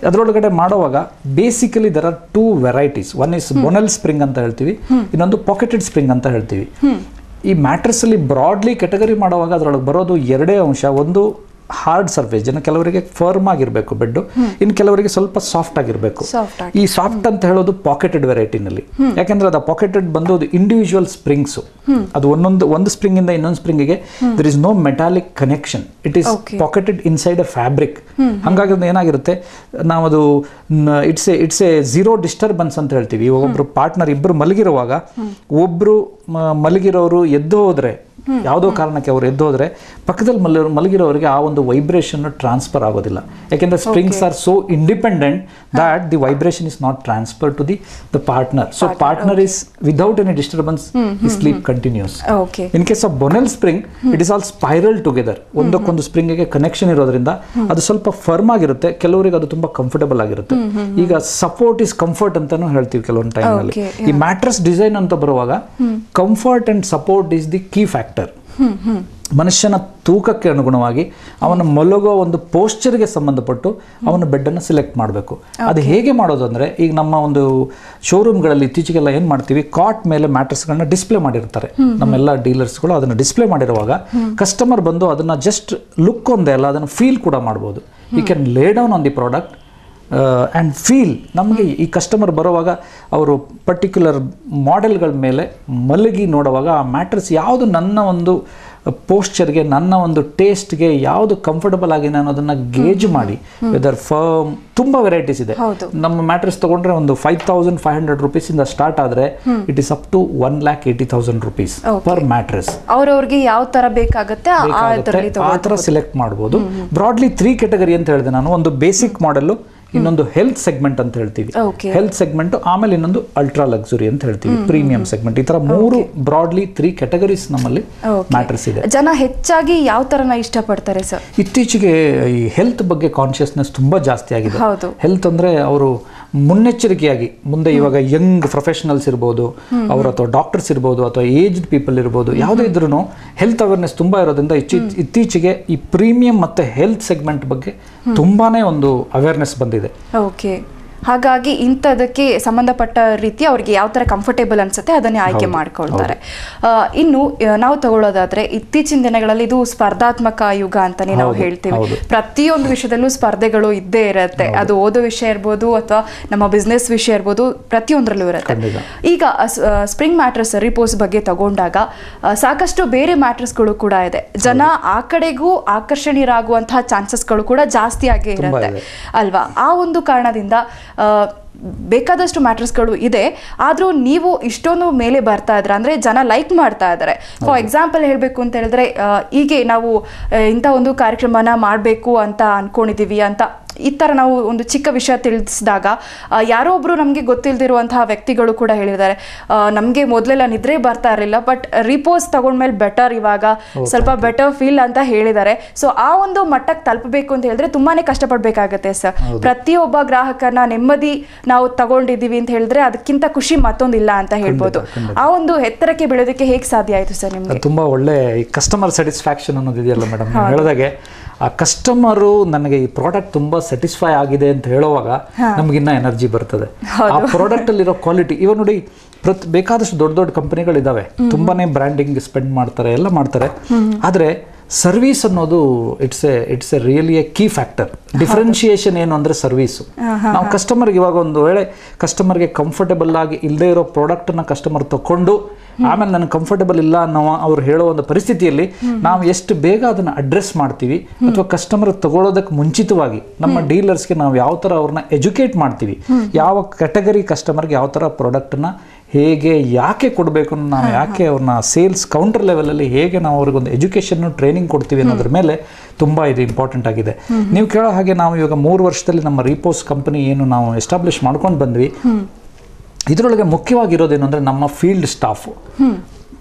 ಅದರೊಳಗಡೆ ಮಾಡುವಾಗ basically there are 2 varieties. One is bonnell spring ಅಂತ ಹೇಳ್ತೀವಿ, ಇನ್ನೊಂದು ಪಾಕೆಟೆಡ್ ಸ್ಪ್ರಿಂಗ್ ಅಂತ ಹೇಳ್ತೀವಿ. ಈ ಮ್ಯಾಟ್ರೆಸ್ ಅಲ್ಲಿ ಬ್ರಾಡ್ಲಿ ಕ್ಯಾಟಗರಿ ಮಾಡುವಾಗ ಅದರೊಳಗೆ ಬರೋದು 2 ಅಂಶ. ಒಂದು ಹಾರ್ಡ್ ಸರ್ಫೇಸ್, ಕೆಲವರಿಗೆ ಫರ್ಮ್ ಆಗಿರಬೇಕು ಬೆಡ್, ಇನ್ನು ಕೆಲವರಿಗೆ ಸ್ವಲ್ಪ ಸಾಫ್ಟ್ ಆಗಿರಬೇಕು. ಈ ಸಾಫ್ಟ್ ಅಂತ ಹೇಳೋದು ಪಾಕೆಟೆಡ್ ವೆರೈಟಿನಲ್ಲಿ, ಯಾಕೆಂದ್ರೆ ಅದು ಪಾಕೆಟೆಡ್ ಬಂದು ಅದು ಇಂಡಿವಿಜುವಲ್ ಸ್ಪ್ರಿಂಗ್ಸ್, ಅದು ಒಂದು ಸ್ಪ್ರಿಂಗ್ ಇಂದ ಇನ್ನೊಂದು ಸ್ಪ್ರಿಂಗಿಗೆ there is no metallic connection, it is pocketed inside a fabric. ಹಾಗಾಗಿ ಏನಾಗಿರುತ್ತೆ, ನಾವು ಅದು ಇಟ್ಸ್ ಎ ಝೀರೋ ಡಿಸ್ಟರ್ಬೆನ್ಸ್ ಅಂತ ಹೇಳ್ತೀವಿ. ಒಬ್ಬರು ಪಾರ್ಟ್ನರ್ ಇಬ್ಬರು ಮಲಗಿರುವಾಗ ಒಬ್ರು ಮಲಗಿರೋರು ಎದ್ದು ಹೋದ್ರೆ, ಯಾವುದೋ ಕಾರಣಕ್ಕೆ ಅವರು ಎದ್ದು ಹೋದ್ರೆ ಪಕ್ಕದಲ್ಲಿ ಮಲಗಿರೋರಿಗೆ ಆ ಒಂದು ವೈಬ್ರೇಷನ್ ಟ್ರಾನ್ಸ್ಫರ್ ಆಗೋದಿಲ್ಲ. ಯಾಕೆಂದ್ರೆ springs are so independent that the vibration is not transfer to the partner. So partner is without any disturbance ಈ sleep continues. In case of bonnell spring it is all spiral together, ಒಂದಕ್ಕೊಂದು ಸ್ಪ್ರಿಂಗ್ಗೆ connection ಇರೋದ್ರಿಂದ ಅದು ಸ್ವಲ್ಪ firm ಆಗಿರುತ್ತೆ, ಕೆಲವರಿಗೆ ಅದು ತುಂಬಾ ಕಂಫರ್ಟಬಲ್ ಆಗಿರುತ್ತೆ. ಈಗ ಸಪೋರ್ಟ್ ಇಸ್ ಕಂಫರ್ಟ್ ಅಂತಾನು ಹೇಳ್ತೀವಿ ಕೆಲವೊಂದು ಟೈಮ್ ನಲ್ಲಿ. ಈ ಮ್ಯಾಟ್ರೆಸ್ ಡಿಸೈನ್ ಅಂತ ಬರುವಾಗ comfort and support is the key factor. ಮನುಷ್ಯನ ತೂಕಕ್ಕೆ ಅನುಗುಣವಾಗಿ ಅವನ ಮಲಗೋ ಒಂದು ಪೋಸ್ಚರ್ಗೆ ಸಂಬಂಧಪಟ್ಟು ಅವನ ಬೆಡ್ಡನ್ನು ಸೆಲೆಕ್ಟ್ ಮಾಡಬೇಕು. ಅದು ಹೇಗೆ ಮಾಡೋದು ಅಂದರೆ, ಈಗ ನಮ್ಮ ಒಂದು ಶೋರೂಮ್ಗಳಲ್ಲಿ ಇತ್ತೀಚೆಗೆಲ್ಲ ಏನು ಮಾಡ್ತೀವಿ, ಕಾಟ್ ಮೇಲೆ ಮ್ಯಾಟ್ರೆಸ್ಗಳನ್ನ ಡಿಸ್ಪ್ಲೇ ಮಾಡಿರ್ತಾರೆ ನಮ್ಮೆಲ್ಲ ಡೀಲರ್ಸ್ಗಳು. ಅದನ್ನು ಡಿಸ್ಪ್ಲೇ ಮಾಡಿರುವಾಗ ಕಸ್ಟಮರ್ ಬಂದು ಅದನ್ನು ಜಸ್ಟ್ ಲುಕ್ ಒಂದೇ ಅಲ್ಲ, ಅದನ್ನು ಫೀಲ್ ಕೂಡ ಮಾಡ್ಬೋದು. You can lay down on the product and feel. ನಮಗೆ ಈ ಕಸ್ಟಮರ್ ಬರುವಾಗ ಅವರು ಪರ್ಟಿಕ್ಯುಲರ್ ಮಾಡೆಲ್ಗಳ ಮೇಲೆ ಮಲಗಿ ನೋಡುವಾಗ ಆ ಮ್ಯಾಟ್ರೆಸ್ ಯಾವುದು ನನ್ನ ಒಂದು ಪೋಸ್ಚರ್ಗೆ, ನನ್ನ ಒಂದು ಟೇಸ್ಟ್ಗೆ ಯಾವುದು ಕಂಫರ್ಟಬಲ್ ಆಗಿದೆ ಅನ್ನೋದನ್ನ ಗೇಜ್ ಮಾಡಿ, ವೆದರ್ ಫರ್ಮ್, ತುಂಬ ವೆರೈಟೀಸ್ ಇದೆ. ನಮ್ಮ ಮ್ಯಾಟ್ರೆಸ್ ತಗೊಂಡ್ರೆ ಒಂದು 5,500 rupees ಸ್ಟಾರ್ಟ್ ಆದರೆ it is up to 1,80,000 rupees per mattress. ಅವ್ರವ್ರಿಗೆ ಯಾವ ತರ ಬೇಕಾಗುತ್ತೆ ಆ ಥರ ಸೆಲೆಕ್ಟ್ ಮಾಡ್ಬೋದು. ಬ್ರಾಡ್ಲಿ 3 category ಅಂತ ಹೇಳಿದೆ ನಾನು. ಒಂದು ಬೇಸಿಕ್ ಮಾಡೆಲ್, ಇನ್ನೊಂದು ಹೆಲ್ತ್ ಸೆಗ್ಮೆಂಟ್ ಅಂತ ಹೇಳ್ತೀವಿ, ಹೆಲ್ತ್ ಸೆಗ್ಮೆಂಟ್, ಆಮೇಲೆ ಇನ್ನೊಂದು ಅಲ್ಟ್ರಾ ಲಕ್ಸುರಿ ಅಂತ ಹೇಳ್ತೀವಿ, ಪ್ರೀಮಿಯಂ ಸೆಗ್ಮೆಂಟ್. ಈ ತರ 3 ಬ್ರಾಡ್ಲಿ 3 categories ನಮ್ಮಲ್ಲಿ ಮ್ಯಾಟ್ರೆಸ್ ಇದೆ. ಜನ ಹೆಚ್ಚಾಗಿ ಯಾವ ತರನ ಇಷ್ಟಪಡ್ತಾರೆ ಸರ್? ಇತ್ತೀಚೆಗೆ ಈ ಹೆಲ್ತ್ ಬಗ್ಗೆ ಕಾನ್ಶಿಯಸ್ನೆಸ್ ತುಂಬಾ ಜಾಸ್ತಿ ಆಗಿದೆ. ಹೆಲ್ತ್ ಅಂದ್ರೆ ಅವರು ಮುನ್ನೆಚ್ಚರಿಕೆಯಾಗಿ ಮುಂದೆ ಇವಾಗ ಯಂಗ್ ಪ್ರೊಫೆಷನಲ್ಸ್ ಇರ್ಬೋದು, ಅವರು ಅಥವಾ ಡಾಕ್ಟರ್ಸ್ ಇರ್ಬೋದು, ಅಥವಾ ಏಜ್ಡ್ ಪೀಪಲ್ ಇರ್ಬೋದು, ಯಾವುದೇ ಇದ್ರೂ ಹೆಲ್ತ್ ಅವೇರ್ನೆಸ್ ತುಂಬಾ ಇರೋದ್ರಿಂದ ಇತ್ತೀಚೆಗೆ ಈ ಪ್ರೀಮಿಯಂ ಮತ್ತೆ ಹೆಲ್ತ್ ಸೆಗ್ಮೆಂಟ್ ಬಗ್ಗೆ ತುಂಬಾನೇ ಒಂದು ಅವೇರ್ನೆಸ್ ಬಂದಿದೆ. ಓಕೆ, ಹಾಗಾಗಿ ಇಂಥದಕ್ಕೆ ಸಂಬಂಧಪಟ್ಟ ರೀತಿ ಅವ್ರಿಗೆ ಯಾವ ಥರ ಕಂಫರ್ಟೇಬಲ್ ಅನ್ಸುತ್ತೆ ಅದನ್ನೇ ಆಯ್ಕೆ ಮಾಡ್ಕೊಳ್ತಾರೆ. ಇನ್ನು ನಾವು ತಗೊಳ್ಳೋದಾದ್ರೆ ಇತ್ತೀಚಿನ ದಿನಗಳಲ್ಲಿ ಇದು ಸ್ಪರ್ಧಾತ್ಮಕ ಯುಗ ಅಂತಾನೆ ನಾವು ಹೇಳ್ತೀವಿ. ಪ್ರತಿಯೊಂದು ವಿಷಯದಲ್ಲೂ ಸ್ಪರ್ಧೆಗಳು ಇದ್ದೇ ಇರುತ್ತೆ. ಅದು ಓದೋ ವಿಷಯ ಇರ್ಬೋದು ಅಥವಾ ನಮ್ಮ ಬಿಸ್ನೆಸ್ ವಿಷಯ ಇರ್ಬೋದು, ಪ್ರತಿಯೊಂದರಲ್ಲೂ ಇರುತ್ತೆ. ಈಗ ಸ್ಪ್ರಿಂಗ್ ಮ್ಯಾಟ್ರೆಸ್ ರಿಪೋಸ್ ಬಗ್ಗೆ ತಗೊಂಡಾಗ ಸಾಕಷ್ಟು ಬೇರೆ ಮ್ಯಾಟ್ರೆಸ್ಗಳು ಕೂಡ ಇದೆ. ಜನ ಆ ಕಡೆಗೂ ಆಕರ್ಷಣೀಯರಾಗುವಂತಹ ಚಾನ್ಸಸ್ಗಳು ಕೂಡ ಜಾಸ್ತಿ ಆಗೇ ಇರುತ್ತೆ ಅಲ್ವಾ? ಆ ಒಂದು ಕಾರಣದಿಂದ ಬೇಕಾದಷ್ಟು ಮ್ಯಾಟ್ರೆಸ್ಗಳು ಇದೆ, ಆದರೂ ನೀವು ಇಷ್ಟೊಂದು ಮೇಲೆ ಬರ್ತಾ ಇದ್ರೆ ಅಂದರೆ ಜನ ಲೈಕ್ ಮಾಡ್ತಾ ಇದ್ದಾರೆ. ಫಾರ್ ಎಕ್ಸಾಂಪಲ್ ಹೇಳಬೇಕು ಅಂತ ಹೇಳಿದ್ರೆ, ಹೀಗೆ ನಾವು ಇಂಥ ಒಂದು ಕಾರ್ಯಕ್ರಮನ ಮಾಡಬೇಕು ಅಂತ ಅಂದ್ಕೊಂಡಿದ್ದೀವಿ ಅಂತ ಈ ಥರ ನಾವು ಒಂದು ಚಿಕ್ಕ ವಿಷಯ ತಿಳಿಸಿದಾಗ ಯಾರೋ ಒಬ್ಬರು ನಮಗೆ ಗೊತ್ತಿಲ್ಲದಿರುವಂತಹ ವ್ಯಕ್ತಿಗಳು ಕೂಡ ಹೇಳಿದ್ದಾರೆ, ನಮಗೆ ಮೊದಲೆಲ್ಲ ನಿದ್ರೆ ಬರ್ತಾ ಇರಲಿಲ್ಲ, ಬಟ್ ರಿಪೋಸ್ ತಗೊಂಡ್ಮೇಲೆ ಬೆಟರ್, ಇವಾಗ ಸ್ವಲ್ಪ ಬೆಟರ್ ಫೀಲ್ ಅಂತ ಹೇಳಿದ್ದಾರೆ. ಸೊ ಆ ಒಂದು ಮಟ್ಟಕ್ಕೆ ತಲುಪಬೇಕು ಅಂತ ಹೇಳಿದ್ರೆ ತುಂಬಾನೇ ಕಷ್ಟಪಡಬೇಕಾಗತ್ತೆ ಸರ್. ಪ್ರತಿಯೊಬ್ಬ ಗ್ರಾಹಕನ ನೆಮ್ಮದಿ ನಾವು ತಗೊಂಡಿದ್ದೀವಿ ಅಂತ ಹೇಳಿದ್ರೆ ಅದಕ್ಕಿಂತ ಖುಷಿ ಮತ್ತೊಂದಿಲ್ಲ ಅಂತ ಹೇಳ್ಬೋದು. ಆ ಒಂದು ಎತ್ತರಕ್ಕೆ ಬೆಳೆಯೋದಕ್ಕೆ ಹೇಗೆ ಸಾಧ್ಯ ಆಯಿತು ಸರ್ ನಿಮಗೆ? ತುಂಬಾ ಒಳ್ಳೆ ಕಸ್ಟಮರ್ ಸ್ಯಾಟಿಸ್ಫ್ಯಾಕ್ಷನ್ ಅನ್ನೋದು ಇದೆಯಲ್ಲ ಮೇಡಮ್, ಹೇಳಿದಾಗೆ ಆ ಕಸ್ಟಮರು ನನಗೆ ಈ ಪ್ರಾಡಕ್ಟ್ ತುಂಬಾ ಸ್ಯಾಟಿಸ್ಫೈ ಆಗಿದೆ ಅಂತ ಹೇಳುವಾಗ ನಮಗಿನ್ನ ಎನರ್ಜಿ ಬರ್ತದೆ. ಆ ಪ್ರಾಡಕ್ಟ್ ಅಲ್ಲಿರೋ ಕ್ವಾಲಿಟಿ, ಇವಾಗ ನೋಡಿ ಬೇಕಾದಷ್ಟು ದೊಡ್ಡ ದೊಡ್ಡ ಕಂಪನಿಗಳಿದಾವೆ, ತುಂಬಾನೇ ಬ್ರ್ಯಾಂಡಿಂಗ್ ಸ್ಪೆಂಡ್ ಮಾಡ್ತಾರೆ, ಎಲ್ಲ ಮಾಡ್ತಾರೆ. ಆದ್ರೆ ಸರ್ವಿಸ್ ಅನ್ನೋದು it's A really A key factor. Differentiation ಏನು ಅಂದ್ರೆ ಸರ್ವಿಸು. ನಾವು ಕಸ್ಟಮರ್ಗೆ ಇವಾಗ ಒಂದು ವೇಳೆ ಕಸ್ಟಮರ್ಗೆ ಕಂಫರ್ಟೇಬಲ್ ಆಗಿ ಇಲ್ಲದೆ ಇರೋ ಪ್ರಾಡಕ್ಟನ್ನ ಕಸ್ಟಮರ್ ತಗೊಂಡು ಆಮೇಲೆ ನನಗೆ ಕಂಫರ್ಟೇಬಲ್ ಇಲ್ಲ ಅನ್ನೋ ಅವ್ರು ಹೇಳೋ ಒಂದು ಪರಿಸ್ಥಿತಿಯಲ್ಲಿ ನಾವು ಎಷ್ಟು ಬೇಗ ಅದನ್ನು ಅಡ್ರೆಸ್ ಮಾಡ್ತೀವಿ, ಅಥವಾ ಕಸ್ಟಮರ್ ತಗೊಳ್ಳೋದಕ್ಕೆ ಮುಂಚಿತವಾಗಿ ನಮ್ಮ ಡೀಲರ್ಸ್ಗೆ ನಾವು ಯಾವ ಥರ ಅವ್ರನ್ನ ಎಜುಕೇಟ್ ಮಾಡ್ತೀವಿ, ಯಾವ ಕ್ಯಾಟಗರಿ ಕಸ್ಟಮರ್ಗೆ ಯಾವ ಥರ ಪ್ರಾಡಕ್ಟನ್ನ ಹೇಗೆ ಯಾಕೆ ಕೊಡಬೇಕು, ನಾವು ಯಾಕೆ ಅವ್ರನ್ನ ಸೇಲ್ಸ್ ಕೌಂಟರ್ ಲೆವೆಲಲ್ಲಿ ಹೇಗೆ ನಾವು ಅವ್ರಿಗೊಂದು ಎಜುಕೇಷನ್ ಟ್ರೈನಿಂಗ್ ಕೊಡ್ತೀವಿ ಅನ್ನೋದ್ರ ಮೇಲೆ ತುಂಬ ಇದು ಇಂಪಾರ್ಟೆಂಟ್ ಆಗಿದೆ. ನೀವು ಕೇಳೋ ಹಾಗೆ ನಾವು ಇವಾಗ 3 ವರ್ಷದಲ್ಲಿ ನಮ್ಮ ರಿಪೋಸ್ ಕಂಪನಿ ಏನು ನಾವು ಎಸ್ಟಾಬ್ಲಿಷ್ ಮಾಡ್ಕೊಂಡು ಬಂದ್ವಿ, ಇದರೊಳಗೆ ಮುಖ್ಯವಾಗಿರೋದೇನು ಅಂದರೆ ನಮ್ಮ field staff,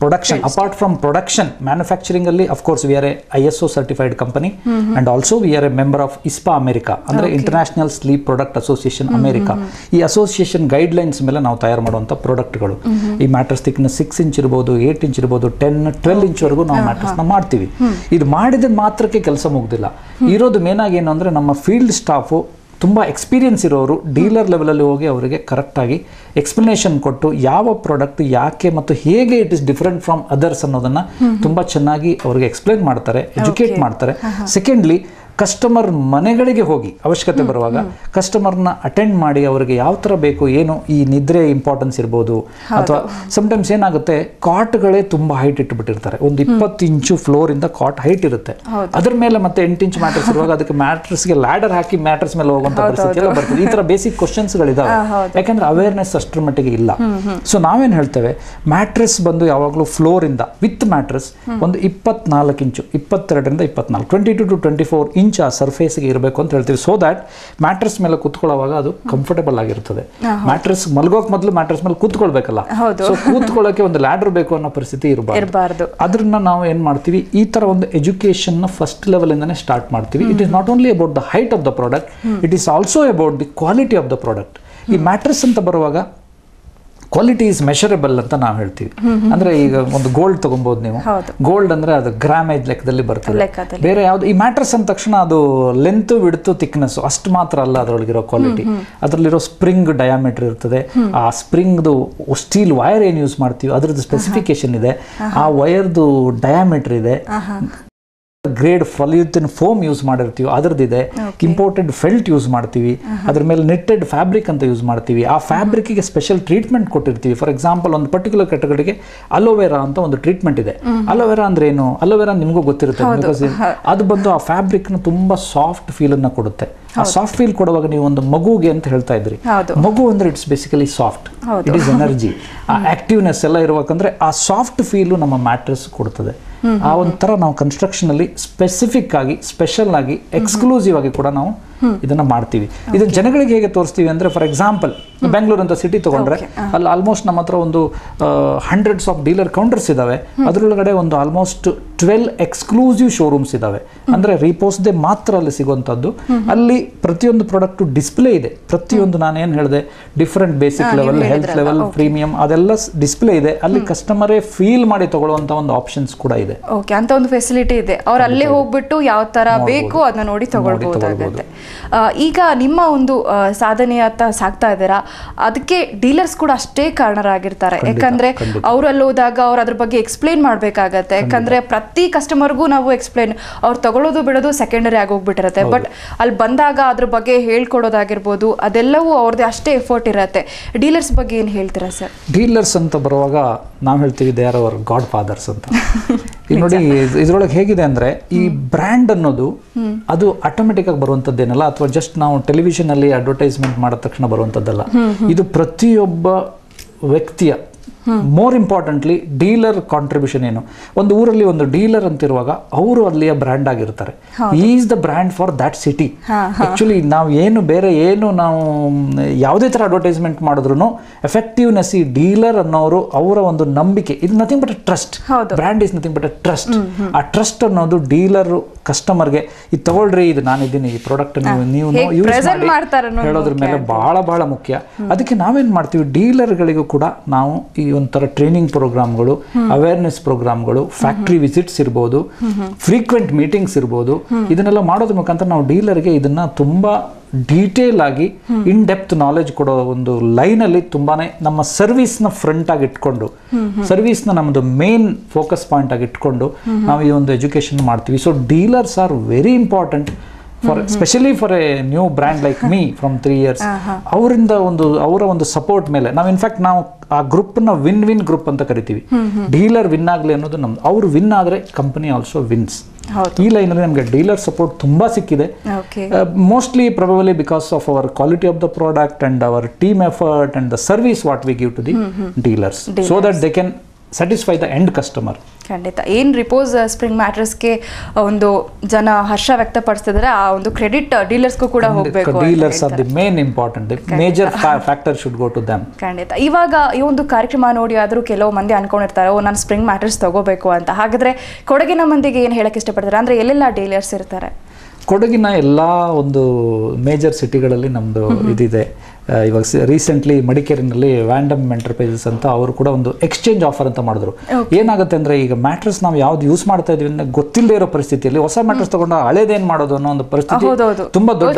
production. Apart from production, manufacturing ಅಲ್ಲಿ of course we are a ISO certified company and also we are a member of ISPA America, ಅಂದ್ರೆ international sleep product association America. ಈ ಅಸೋಸಿಯೇಷನ್ ಗೈಡ್ ಲೈನ್ಸ್ ಮೇಲೆ ನಾವು ತಯಾರು ಮಾಡುವಂಥ ಪ್ರಾಡಕ್ಟ್ಗಳು. ಈ mattress thickness 6 inch ಇರ್ಬೋದು, 8 inch ಇರ್ಬೋದು, 10-12 ಇಂಚ್ವರೆಗೂ ನಾವು ಮ್ಯಾಟ್ರೆಸ್ನ ಮಾಡ್ತೀವಿ. ಇದು ಮಾಡಿದ ಮಾತ್ರಕ್ಕೆ ಕೆಲಸ ಮುಗ್ದಿಲ್ಲ. ಇರೋದು ಮೇನ್ ಆಗಿ ಏನು ಅಂದರೆ ನಮ್ಮ ಫೀಲ್ಡ್ ಸ್ಟಾಫು ತುಂಬ ಎಕ್ಸ್ಪೀರಿಯನ್ಸ್ ಇರೋರು ಡೀಲರ್ ಲೆವೆಲಲ್ಲಿ ಹೋಗಿ ಅವರಿಗೆ ಕರೆಕ್ಟಾಗಿ ಎಕ್ಸ್ಪ್ಲನೇಷನ್ ಕೊಟ್ಟು ಯಾವ ಪ್ರಾಡಕ್ಟ್ ಯಾಕೆ ಮತ್ತು ಹೇಗೆ it is different from others ಅನ್ನೋದನ್ನು ತುಂಬ ಚೆನ್ನಾಗಿ ಅವರಿಗೆ ಎಕ್ಸ್ಪ್ಲೇನ್ ಮಾಡ್ತಾರೆ, ಎಜುಕೇಟ್ ಮಾಡ್ತಾರೆ. ಸೆಕೆಂಡ್ಲಿ ಕಸ್ಟಮರ್ ಮನೆಗಳಿಗೆ ಹೋಗಿ ಅವಶ್ಯಕತೆ ಬರುವಾಗ ಕಸ್ಟಮರ್ನ ಅಟೆಂಡ್ ಮಾಡಿ ಅವರಿಗೆ ಯಾವ ಥರ ಬೇಕು, ಏನು ಈ ನಿದ್ರೆ ಇಂಪಾರ್ಟೆನ್ಸ್ ಇರ್ಬೋದು, ಅಥವಾ ಸಮ್ಟೈಮ್ಸ್ ಏನಾಗುತ್ತೆ ಕಾಟ್ಗಳೇ ತುಂಬ ಹೈಟ್ ಇಟ್ಬಿಟ್ಟಿರ್ತಾರೆ. ಒಂದು 20 ಇಂಚು ಫ್ಲೋರಿಂದ ಕಾಟ್ ಹೈಟ್ ಇರುತ್ತೆ, ಅದ್ರ ಮೇಲೆ ಮತ್ತೆ 8 ಇಂಚ್ ಮ್ಯಾಟ್ರಸ್ ಇರುವಾಗ ಅದಕ್ಕೆ ಮ್ಯಾಟ್ರಸ್ಗೆ ಲ್ಯಾಡರ್ ಹಾಕಿ ಮ್ಯಾಟ್ರಸ್ ಮೇಲೆ ಹೋಗುವಂಥ ಪರಿಸ್ಥಿತಿ ಎಲ್ಲ ಬರ್ತದೆ. ಈ ಥರ ಬೇಸಿಕ್ ಕ್ವಶನ್ಸ್ಗಳಿದಾವೆ, ಯಾಕಂದ್ರೆ ಅವೇರ್ನೆಸ್ ಅಷ್ಟರ ಮಟ್ಟಿಗೆ ಇಲ್ಲ. ಸೊ ನಾವೇನು ಹೇಳ್ತೇವೆ, ಮ್ಯಾಟ್ರಸ್ ಬಂದು ಯಾವಾಗಲೂ ಫ್ಲೋರಿಂದ ವಿತ್ ಮ್ಯಾಟ್ರಸ್ ಒಂದು 24 ಇಂಚು, 22ರಿಂದ 24, 22 to 24 ಇಂಚ್ ಆ ಸರ್ಫೇಸ್ಗೆ ಇರಬೇಕು ಅಂತ ಹೇಳ್ತೀವಿ. ಸೊ ದ್ಯಾಟ್ ಮ್ಯಾಟ್ರಸ್ ಮೇಲೆ ಕೂತ್ಕೊಳ್ಳೋವಾಗ ಅದು ಕಂಫರ್ಟಬಲ್ ಆಗಿರ್ತದೆ. ಮ್ಯಾಟ್ರಸ್ ಮಲ್ಗೋಕ್ ಮೊದಲು ಮ್ಯಾಟ್ರಸ್ ಮೇಲೆ ಕೂತ್ಕೊಳ್ಬೇಕಲ್ಲ, ಸೊ ಕೂತ್ಕೊಳ್ಳೋಕೆ ಒಂದು ಲ್ಯಾಡರ್ ಬೇಕು ಅನ್ನೋ ಪರಿಸ್ಥಿತಿ ಇರಬಾರ್ದು. ಅದನ್ನ ನಾವು ಏನ್ ಮಾಡ್ತೀವಿ, ಈ ತರ ಒಂದು ಎಜುಕೇಶನ್ ಫಸ್ಟ್ ಲೆವೆಲ್ ಇಂದಾನೆ ಸ್ಟಾರ್ಟ್ ಮಾಡ್ತೀವಿ. It is not only about the height of the product, it is also about the quality of the product. ಈ ಮ್ಯಾಟ್ರಸ್ ಅಂತ ಬರುವಾಗ ಕ್ವಾಲಿಟಿ ಈಸ್ ಮೆಷರಬಲ್ ಅಂತ ನಾವು ಹೇಳ್ತೀವಿ. ಅಂದ್ರೆ ಈಗ ಒಂದು ಗೋಲ್ಡ್ ತಗೊಬಹುದು ನೀವು, ಗೋಲ್ಡ್ ಅಂದ್ರೆ ಅದು ಗ್ರಾಮೇಜ್ ಲೆಕ್ಕದಲ್ಲಿ ಬರ್ತದೆ. ಬೇರೆ ಯಾವ್ದು ಈ ಮ್ಯಾಟ್ರಸ್ ಅಂದ ತಕ್ಷಣ ಅದು ಲೆಂತ್ ವಿಡ್ತ್ ಥಿಕ್ನೆಸ್ ಅಷ್ಟು ಮಾತ್ರ ಅಲ್ಲ ಅದರೊಳಗಿರೋ ಕ್ವಾಲಿಟಿ, ಅದರಲ್ಲಿರೋ ಸ್ಪ್ರಿಂಗ್ ಡಯಾಮೀಟರ್ ಇರ್ತದೆ, ಆ ಸ್ಪ್ರಿಂಗ್ದು ಸ್ಟೀಲ್ ವೈರ್ ಏನು ಯೂಸ್ ಮಾಡ್ತೀವಿ ಅದ್ರದ್ದು ಸ್ಪೆಸಿಫಿಕೇಶನ್ ಇದೆ, ಆ ವೈರ್ದು ಡಯಾಮೀಟರ್ ಇದೆ, ಗ್ರೇಡ್ ಫಾಲಿಯುತಿನ್ ಫೋಮ್ ಯೂಸ್ ಮಾಡಿರ್ತೀವಿ ಅದರದ್ದಿದೆ, ಇಂಪೋರ್ಟೆಡ್ ಫೆಲ್ಟ್ ಯೂಸ್ ಮಾಡ್ತೀವಿ, ಅದ್ರ ಮೇಲೆ ನೆಟ್ಟೆಡ್ ಫ್ಯಾಬ್ರಿಕ್ ಅಂತ ಯೂಸ್ ಮಾಡ್ತೀವಿ, ಆ ಫ್ಯಾಬ್ರಿಕ್ಗೆ ಸ್ಪೆಷಲ್ ಟ್ರೀಟ್ಮೆಂಟ್ ಕೊಟ್ಟಿರ್ತೀವಿ. ಫಾರ್ ಎಕ್ಸಾಂಪಲ್ ಒಂದು ಪರ್ಟಿಕ್ಯುಲರ್ ಕ್ಯಾಟಗರಿಗೆ ಅಲೋವೆರಾ ಅಂತ ಒಂದು ಟ್ರೀಟ್ಮೆಂಟ್ ಇದೆ. ಅಲೋವೆರಾ ಅಂದ್ರೆ ಏನು, ಅಲೋವೆರಾ ನಿಮಗೂ ಗೊತ್ತಿರುತ್ತೆ, ಬಿಕಾಸ್ ಅದು ಬಂದು ಆ ಫ್ಯಾಬ್ರಿಕ್ನ ತುಂಬಾ ಸಾಫ್ಟ್ ಫೀಲ್ ಅನ್ನ ಕೊಡುತ್ತೆ. ಆ ಸಾಫ್ಟ್ ಫೀಲ್ ಕೊಡುವಾಗ ನೀವು ಒಂದು ಮಗುಗೆ ಅಂತ ಹೇಳ್ತಾ ಇದ್ರಿ, ಮಗು ಅಂದ್ರೆ it's basically soft, it is energy, ಆ ಆಕ್ಟಿವ್ನೆಸ್ ಎಲ್ಲ ಇರುವಾಗಂದ್ರೆ ಆ ಸಾಫ್ಟ್ ಫೀಲು ನಮ್ಮ ಮ್ಯಾಟ್ರೆಸ್ ಕೊಡ್ತದೆ. ಆ ಒಂಥರ ನಾವು ಕನ್ಸ್ಟ್ರಕ್ಷನ್ ಅಲ್ಲಿ ಸ್ಪೆಸಿಫಿಕ್ ಆಗಿ ಸ್ಪೆಷಲ್ ಆಗಿ ಎಕ್ಸ್ಕ್ಲೂಸಿವ್ ಆಗಿ ಕೂಡ ನಾವು ಇದನ್ನ ಮಾಡ್ತೀವಿ. ಇದನ್ನ ಜನಗಳಿಗೆ ಹೇಗೆ ತೋರಿಸ್ತೀವಿ ಅಂದ್ರೆ, ಫಾರ್ ಎಕ್ಸಾಂಪಲ್ ಬೆಂಗಳೂರು ಅಂತ ಸಿಟಿ ತಗೊಂಡ್ರೆ ಅಲ್ಲಿ ಆಲ್ಮೋಸ್ಟ್ ನಮ್ಮ ಹತ್ರ ಒಂದು ಹಂಡ್ರೆಡ್ಸ್ ಆಫ್ ಡೀಲರ್ ಕೌಂಟರ್ಸ್ ಇದಾವೆ. ಅದರೊಳಗಡೆ ಒಂದು ಆಲ್ಮೋಸ್ಟ್ 12 ಎಕ್ಸ್ಕ್ಲೂಸಿವ್ ಶೋರೂಮ್ಸ್ ಇದಾವೆ. ಅಂದ್ರೆ ರೀಪೋಸ್ದೆ ಮಾತ್ರ ಅಲ್ಲಿ ಸಿಗುವಂತದ್ದು. ಅಲ್ಲಿ ಪ್ರತಿಯೊಂದು ಪ್ರಾಡಕ್ಟ್ ಡಿಸ್ಪ್ಲೇ ಇದೆ, ಪ್ರತಿಯೊಂದು ನಾನೇನು ಹೇಳಿದೆ different basic level, health level, premium ಅದೆಲ್ಲ ಡಿಸ್ಪ್ಲೇ ಇದೆ. ಅಲ್ಲಿ ಕಸ್ಟಮರೇ ಫೀಲ್ ಮಾಡಿ ತಗೊಳ್ಳುವಂತ ಒಂದು ಆಪ್ಷನ್ಸ್ ಕೂಡ ಇದೆ. ಓಕೆ, ಅಂತ ಒಂದು ಫೆಸಿಲಿಟಿ ಇದೆ. ಅವ್ರು ಅಲ್ಲೇ ಹೋಗ್ಬಿಟ್ಟು ಯಾವ ತರ ಬೇಕು ಅದನ್ನ ನೋಡಿ ತಗೊಳ್ಬಹುದಾಗುತ್ತೆ. ಈಗ ನಿಮ್ಮ ಒಂದು ಸಾಧನೆಯತ್ತ ಸಾಗ್ತಾ ಇದ್ದೀರಾ, ಅದಕ್ಕೆ ಡೀಲರ್ಸ್ ಕೂಡ ಅಷ್ಟೇ ಕಾರಣರಾಗಿರ್ತಾರೆ. ಯಾಕಂದ್ರೆ ಅವ್ರು ಅಲ್ಲಿ ಹೋದಾಗ ಅವ್ರು ಅದ್ರ ಬಗ್ಗೆ ಎಕ್ಸ್ಪ್ಲೇನ್ ಮಾಡ್ಬೇಕಾಗತ್ತೆ. ಯಾಕಂದ್ರೆ ಪ್ರತಿ ಕಸ್ಟಮರ್ಗೂ ನಾವು ಎಕ್ಸ್ಪ್ಲೇನ್, ಅವ್ರು ತಗೊಳ್ಳೋದು ಬಿಡೋದು ಸೆಕೆಂಡರಿ ಆಗೋಗ್ಬಿಟ್ಟಿರತ್ತೆ. ಬಟ್ ಅಲ್ಲಿ ಬಂದಾಗ ಅದ್ರ ಬಗ್ಗೆ ಹೇಳ್ಕೊಡೋದಾಗಿರ್ಬೋದು, ಅದೆಲ್ಲವೂ ಅವ್ರದ್ದೇ ಅಷ್ಟೇ ಎಫರ್ಟ್ ಇರತ್ತೆ. ಡೀಲರ್ಸ್ ಬಗ್ಗೆ ಏನು ಹೇಳ್ತೀರಾ ಸರ್? ಡೀಲರ್ಸ್ ಅಂತ ಬರುವಾಗ ನಾವು ಹೇಳ್ತೀವಿ they are our godfathers ಅಂತ. ಈಗ ನೋಡಿ ಇದ್ರೊಳಗೆ ಹೇಗಿದೆ ಅಂದ್ರೆ, ಈ ಬ್ರ್ಯಾಂಡ್ ಅನ್ನೋದು ಅದು ಆಟೋಮೆಟಿಕ್ ಆಗಿ ಬರುವಂತದ್ದೇನಲ್ಲ, ಅಥವಾ ಜಸ್ಟ್ ನಾವು ಟೆಲಿವಿಷನ್ ಅಲ್ಲಿ ಅಡ್ವರ್ಟೈಸ್ಮೆಂಟ್ ಮಾಡಿದ ತಕ್ಷಣ ಬರುವಂತದ್ದಲ್ಲ. ಇದು ಪ್ರತಿಯೊಬ್ಬ ವ್ಯಕ್ತಿಯ, ಮೋರ್ ಇಂಪಾರ್ಟೆಂಟ್ಲಿ ಡೀಲರ್ ಕಾಂಟ್ರಿಬ್ಯೂಷನ್ ಏನು. ಒಂದು ಊರಲ್ಲಿ ಒಂದು ಡೀಲರ್ ಅಂತಿರುವಾಗ ಅವರು ಅಲ್ಲಿಯ ಬ್ರ್ಯಾಂಡ್ ಆಗಿರ್ತಾರೆ. Is the brand for that city. Actually ನಾವು ಏನು ಬೇರೆ ಏನು ನಾವು ಯಾವುದೇ ತರ ಅಡ್ವರ್ಟೈಸ್ಮೆಂಟ್ ಮಾಡಿದ್ರು ಎಫೆಕ್ಟಿವ್ನೆಸ್ ಈ ಡೀಲರ್ ಅನ್ನೋರು ಅವರ ಒಂದು ನಂಬಿಕೆ, ಇದು nothing but trust. Brand is nothing but trust. ಆ ಟ್ರಸ್ಟ್ ಅನ್ನೋದು ಡೀಲರ್ ಕಸ್ಟಮರ್ಗೆ ಇದು ತಗೊಳ್ರಿ, ಇದು ನಾನಿದ್ದೀನಿ, ಈ ಪ್ರಾಡಕ್ಟ್ ನೀವು ಯೂಸ್ ಮಾಡಿ ಹೇಳೋದ್ರ ಮೇಲೆ ಬಹಳ ಬಹಳ ಮುಖ್ಯ. ಅದಕ್ಕೆ ನಾವೇನ್ ಮಾಡ್ತೀವಿ, ಡೀಲರ್ಗಳಿಗೂ ಕೂಡ ನಾವು ಈ ಒಂಥರ ಟ್ರೈನಿಂಗ್ ಪ್ರೋಗ್ರಾಮ್ಗಳು, ಅವೇರ್ನೆಸ್ ಪ್ರೋಗ್ರಾಮ್ಗಳು, ಫ್ಯಾಕ್ಟ್ರಿ ವಿಸಿಟ್ಸ್ ಇರ್ಬೋದು, ಫ್ರೀಕ್ವೆಂಟ್ ಮೀಟಿಂಗ್ಸ್ ಇರ್ಬೋದು, ಇದನ್ನೆಲ್ಲ ಮಾಡೋದ್ರ ಮುಖಾಂತರ ನಾವು ಡೀಲರ್ಗೆ ಇದನ್ನ ತುಂಬಾ ಡೀಟೇಲ್ ಆಗಿ ಇನ್ ಡೆಪ್ತ್ ನಾಲೆಜ್ ಕೊಡೋ ಒಂದು ಲೈನ್ ಅಲ್ಲಿ ತುಂಬಾನೇ ನಮ್ಮ ಸರ್ವಿಸ್ ನ ಫ್ರಂಟ್ ಆಗಿ ಇಟ್ಕೊಂಡು, ಸರ್ವಿಸ್ ನ ನಮ್ಮದು ಮೇನ್ ಫೋಕಸ್ ಪಾಯಿಂಟ್ ಆಗಿ ಇಟ್ಕೊಂಡು ನಾವು ಈ ಒಂದು ಎಜುಕೇಶನ್ ಮಾಡ್ತೀವಿ. So dealers are very important for specially for A new brand like me from 3 years. ಅವರಿಂದ ಅವರ ಒಂದು ಸಪೋರ್ಟ್ ಮೇಲೆ ನಾವು ಇನ್ಫ್ಯಾಕ್ಟ್ ನಾವು ಆ ಗ್ರೂಪ್ ನ ವಿನ್ ಗ್ರೂಪ್ ಅಂತ ಕರಿತೀವಿ. ಡೀಲರ್ ವಿನ್ ಆಗ್ಲಿ ಅನ್ನೋದು ನಮ್ದು, ಅವ್ರು ವಿನ್ ಆದ್ರೆ ಕಂಪನಿ ಆಲ್ಸೋ ವಿನ್ಸ್. ಈ ಲೈನ್ ಅಲ್ಲಿ ನಮಗೆ ಡೀಲರ್ ಸಪೋರ್ಟ್ ತುಂಬಾ ಸಿಕ್ಕಿದೆ. Mostly probably because of our quality of the product and our team effort and the service what we give to the dealers, so that they can satisfy the end customer. ಖಂಡಿತ. ಏನು repose spring ಮ್ಯಾಟ್ರಸ್ಗೆ ಒಂದು ಜನ ಹರ್ಷ ವ್ಯಕ್ತಪಡಿಸ್ತಿದ್ದಾರೆ, ಆ ಒಂದು credit ಡೀಲರ್ಸ್ಗೂ ಕೂಡ ಹೋಗಬೇಕು. Dealers are the main important, the major factor should go to them. ಖಂಡಿತ. ಇವಾಗ ಈ ಒಂದು ಕಾರ್ಯಕ್ರಮ ನೋಡಿ ಆದರೂ ಕೆಲವು ಮಂದಿ ಅನ್ಕೊಂಡಿರ್ತಾರೆ, ಓ ನಾನು ಸ್ಪ್ರಿಂಗ್ ಮ್ಯಾಟ್ರಸ್ ತಗೋಬೇಕು ಅಂತ. ಹಾಗಾದ್ರೆ ಕೊಡಗಿನ ಮಂದಿಗೆ ಏನು ಹೇಳಕ್ಕೆ ಇಷ್ಟಪಡ್ತಾರೆ, ಅಂದ್ರೆ ಎಲ್ಲೆಲ್ಲ ಡೀಲರ್ಸ್ ಇರ್ತಾರೆ? ಕೊಡಗಿನ ಎಲ್ಲ ಒಂದು ಮೇಜರ್ ಸಿಟಿಗಳಲ್ಲಿ ನಮ್ಮದು ಇದಿದೆ. ಇವಾಗ ರೀಸೆಂಟ್ಲಿ ಮಡಿಕೇರಿನಲ್ಲಿ ವ್ಯಾಂಡಮ್ ಎಂಟರ್ಪ್ರೈಸಸ್ ಅಂತ ಅವರು ಕೂಡ ಒಂದು ಎಕ್ಸ್ಚೇಂಜ್ ಆಫರ್ ಅಂತ ಮಾಡಿದ್ರು. ಏನಾಗುತ್ತೆ ಅಂದರೆ ಈಗ ಮ್ಯಾಟ್ರೆಸ್ ನಾವು ಯಾವ್ದು ಯೂಸ್ ಮಾಡ್ತಾ ಇದೀವಿ ಅಂದರೆ ಗೊತ್ತಿಲ್ಲದೆ ಇರೋ ಪರಿಸ್ಥಿತಿಯಲ್ಲಿ ಹೊಸ ಮ್ಯಾಟ್ರೆಸ್ ತಗೊಂಡು ಹಳೇದೇನು ಮಾಡೋದು ಅನ್ನೋ ಒಂದು ಪರಿಸ್ಥಿತಿ ತುಂಬ ದೊಡ್ಡ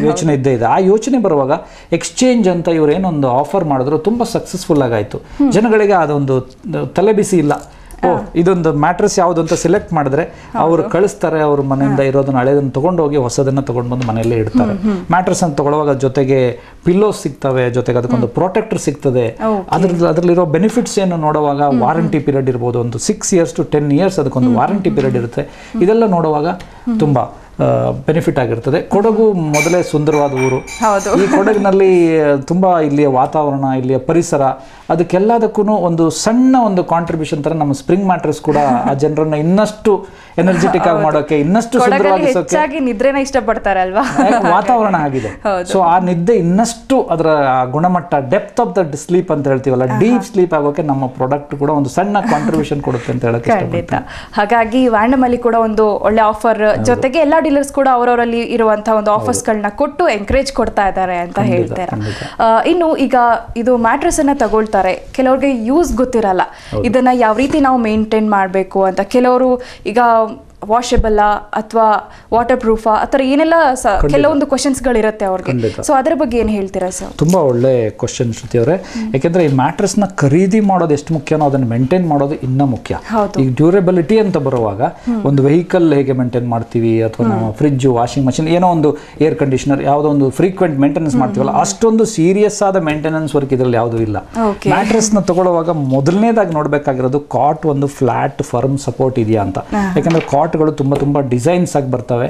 ಯೋಚನೆ ಇದ್ದೇ ಇದೆ. ಆ ಯೋಚನೆ ಬರುವಾಗ ಎಕ್ಸ್ಚೇಂಜ್ ಅಂತ ಇವ್ರು ಏನೊಂದು ಆಫರ್ ಮಾಡಿದ್ರು ತುಂಬ ಸಕ್ಸಸ್ಫುಲ್ ಆಗಾಯ್ತು. ಜನಗಳಿಗೆ ಅದೊಂದು ತಲೆಬಿಸಿ ಇಲ್ಲ. ಇದೊಂದು ಮ್ಯಾಟ್ರೆಸ್ ಯಾವುದು ಅಂತ ಸೆಲೆಕ್ಟ್ ಮಾಡಿದ್ರೆ ಅವರು ಕಳಿಸ್ತಾರೆ, ಅವ್ರ ಮನೆಯಿಂದ ಇರೋದನ್ನ ಹಳೇದನ್ನ ತಗೊಂಡೋಗಿ ಹೊಸದನ್ನ ತಗೊಂಡು ಬಂದು ಮನೆಯಲ್ಲೇ ಇಡ್ತಾರೆ. ಮ್ಯಾಟ್ರೆಸ್ ಅಂತ ತಗೊಳ್ಳುವಾಗ ಜೊತೆಗೆ ಪಿಲ್ಲೋಸ್ ಸಿಗ್ತವೆ, ಜೊತೆಗೆ ಅದಕ್ಕೊಂದು ಪ್ರೊಟೆಕ್ಟರ್ ಸಿಗ್ತದೆ. ಅದರಲ್ಲಿರೋ ಬೆನಿಫಿಟ್ಸ್ ಏನು ನೋಡುವಾಗ ವಾರಂಟಿ ಪೀರಿಯಡ್ ಇರ್ಬೋದು, ಒಂದು 6 years to 10 years ಅದಕ್ಕೊಂದು ವಾರಂಟಿ ಪೀರಿಯಡ್ ಇರುತ್ತೆ. ಇದೆಲ್ಲ ನೋಡುವಾಗ ತುಂಬಾ ಬೆನಿಫಿಟ್ ಆಗಿರ್ತದೆ. ಕೊಡಗು ಮೊದಲೇ ಸುಂದರವಾದ ಊರು. ಈ ಕೊಡಗಿನಲ್ಲಿ ತುಂಬಾ ಇಲ್ಲಿಯ ವಾತಾವರಣ, ಇಲ್ಲಿಯ ಪರಿಸರ, ಅದಕ್ಕೆಲ್ಲದಕ್ಕೂ ಒಂದು ಸಣ್ಣ ಒಂದು ಕಾಂಟ್ರಿಬ್ಯೂಷನ್ ತರ ನಮ್ಮ ಸ್ಪ್ರಿಂಗ್ ಮ್ಯಾಟ್ರೆಸ್ ಕೂಡ ಆ ಜನರನ್ನ ಇನ್ನಷ್ಟು ಎನರ್ಜೆಟಿಕ್ ಆಗಿ ಮಾಡೋಕೆ, ಇನ್ನಷ್ಟು ಸುಂದರವಾಗಿಸೋಕೆ ನಿದ್ರೆನ ಇಷ್ಟಪಡ್ತಾರೆ ಅಲ್ವಾ, ವಾತಾವರಣ ಆಗಿದೆ. ಸೊ ಆ ನಿದ್ದೆ ಇನ್ನಷ್ಟು ಅದರ ಗುಣಮಟ್ಟ, ಡೆಪ್ತ್ ಆಫ್ ದ ಸ್ಲೀಪ್ ಅಂತ ಹೇಳ್ತೀವಲ್ಲ, ಡೀಪ್ ಸ್ಲೀಪ್ ಆಗೋಕೆ ನಮ್ಮ ಪ್ರಾಡಕ್ಟ್ ಕೂಡ ಒಂದು ಸಣ್ಣ ಕಾಂಟ್ರಿಬ್ಯೂಷನ್ ಕೊಡುತ್ತೆ ಅಂತ ಹೇಳಕ್ಕೆ ಇಷ್ಟಪಡ್ತೀನಿ. ಹಾಗಾಗಿ ವ್ಯಾಂಡಮ್ ಅಲ್ಲಿ ಕೂಡ ಒಂದು ಒಳ್ಳೆ ಆಫರ್, ಜೊತೆಗೆ ಎಲ್ಲಾ ಡೀಲರ್ಸ್ ಕೂಡ ಅವರವರಲ್ಲಿ ಇರುವಂತಹ ಒಂದು ಆಫರ್ಸ್ ಗಳನ್ನ ಕೊಟ್ಟು ಎಂಕರೇಜ್ ಕೊಡ್ತಾ ಇದ್ದಾರೆ ಅಂತ ಹೇಳ್ತಾರೆ. ಇನ್ನು ಈಗ ಇದು ಮ್ಯಾಟ್ರೆಸ್ ಅನ್ನ ತಗೊಳ್ತಾರೆ, ಕೆಲವ್ರಿಗೆ ಯೂಸ್ ಗೊತ್ತಿರಲ್ಲ, ಇದನ್ನ ಯಾವ ರೀತಿ ನಾವು ಮೇಂಟೈನ್ ಮಾಡಬೇಕು ಅಂತ. ಕೆಲವರು ಈಗ ವಾಷೆಬಲ್ ಅಥವಾ ವಾಟರ್ ಪ್ರೂಫ್ ಆ ಥರ ಏನೆಲ್ಲ ಕೆಲವೊಂದು ಕ್ವಶನ್ಸ್ಗಳಿರುತ್ತೆ ಅವ್ರಿಗೆ. ಸೊ ಅದರ ಬಗ್ಗೆ ಏನು ಹೇಳ್ತೀರಾ ಸರ್? ತುಂಬ ಒಳ್ಳೆ ಕ್ವಶನ್ ಶ್ರುತಿ ಅವರೇ. ಯಾಕೆಂದರೆ ಈ ಮ್ಯಾಟ್ರೆಸ್ನ ಖರೀದಿ ಮಾಡೋದು ಎಷ್ಟು ಮುಖ್ಯನೋ ಅದನ್ನು ಮೇಂಟೈನ್ ಮಾಡೋದು ಇನ್ನೂ ಮುಖ್ಯ. ಈಗ ಡ್ಯೂರೇಬಿಲಿಟಿ ಅಂತ ಬರುವಾಗ ಒಂದು ವೆಹಿಕಲ್ ಹೇಗೆ ಮೇಂಟೈನ್ ಮಾಡ್ತೀವಿ, ಅಥವಾ ನಾವು ಫ್ರಿಜ್, ವಾಷಿಂಗ್ ಮಷಿನ್, ಏನೋ ಒಂದು ಏರ್ ಕಂಡೀಷನರ್, ಯಾವುದೋ ಒಂದು ಫ್ರೀಕ್ವೆಂಟ್ ಮೇಂಟೆನೆನ್ಸ್ ಮಾಡ್ತೀವಲ್ಲ, ಅಷ್ಟೊಂದು ಸೀರಿಯಸ್ ಆದ ಮೇಂಟೆನೆನ್ಸ್ ವರ್ಕ್ ಇದರಲ್ಲಿ ಯಾವುದೂ ಇಲ್ಲ. ಮ್ಯಾಟ್ರೆಸ್ನ ತಗೊಳ್ಳುವಾಗ ಮೊದಲನೇದಾಗಿ ನೋಡಬೇಕಾಗಿರೋದು ಕಾಟ್ ಒಂದು ಫ್ಲಾಟ್ ಫರ್ಮ್ ಸಪೋರ್ಟ್ ಇದೆಯಾ ಅಂತ. ಯಾಕಂದರೆ ಕಾಟ್ಗಳು ತುಂಬಾ ಡಿಸೈನ್ಸ್ ಆಗಿ ಬರ್ತವೆ.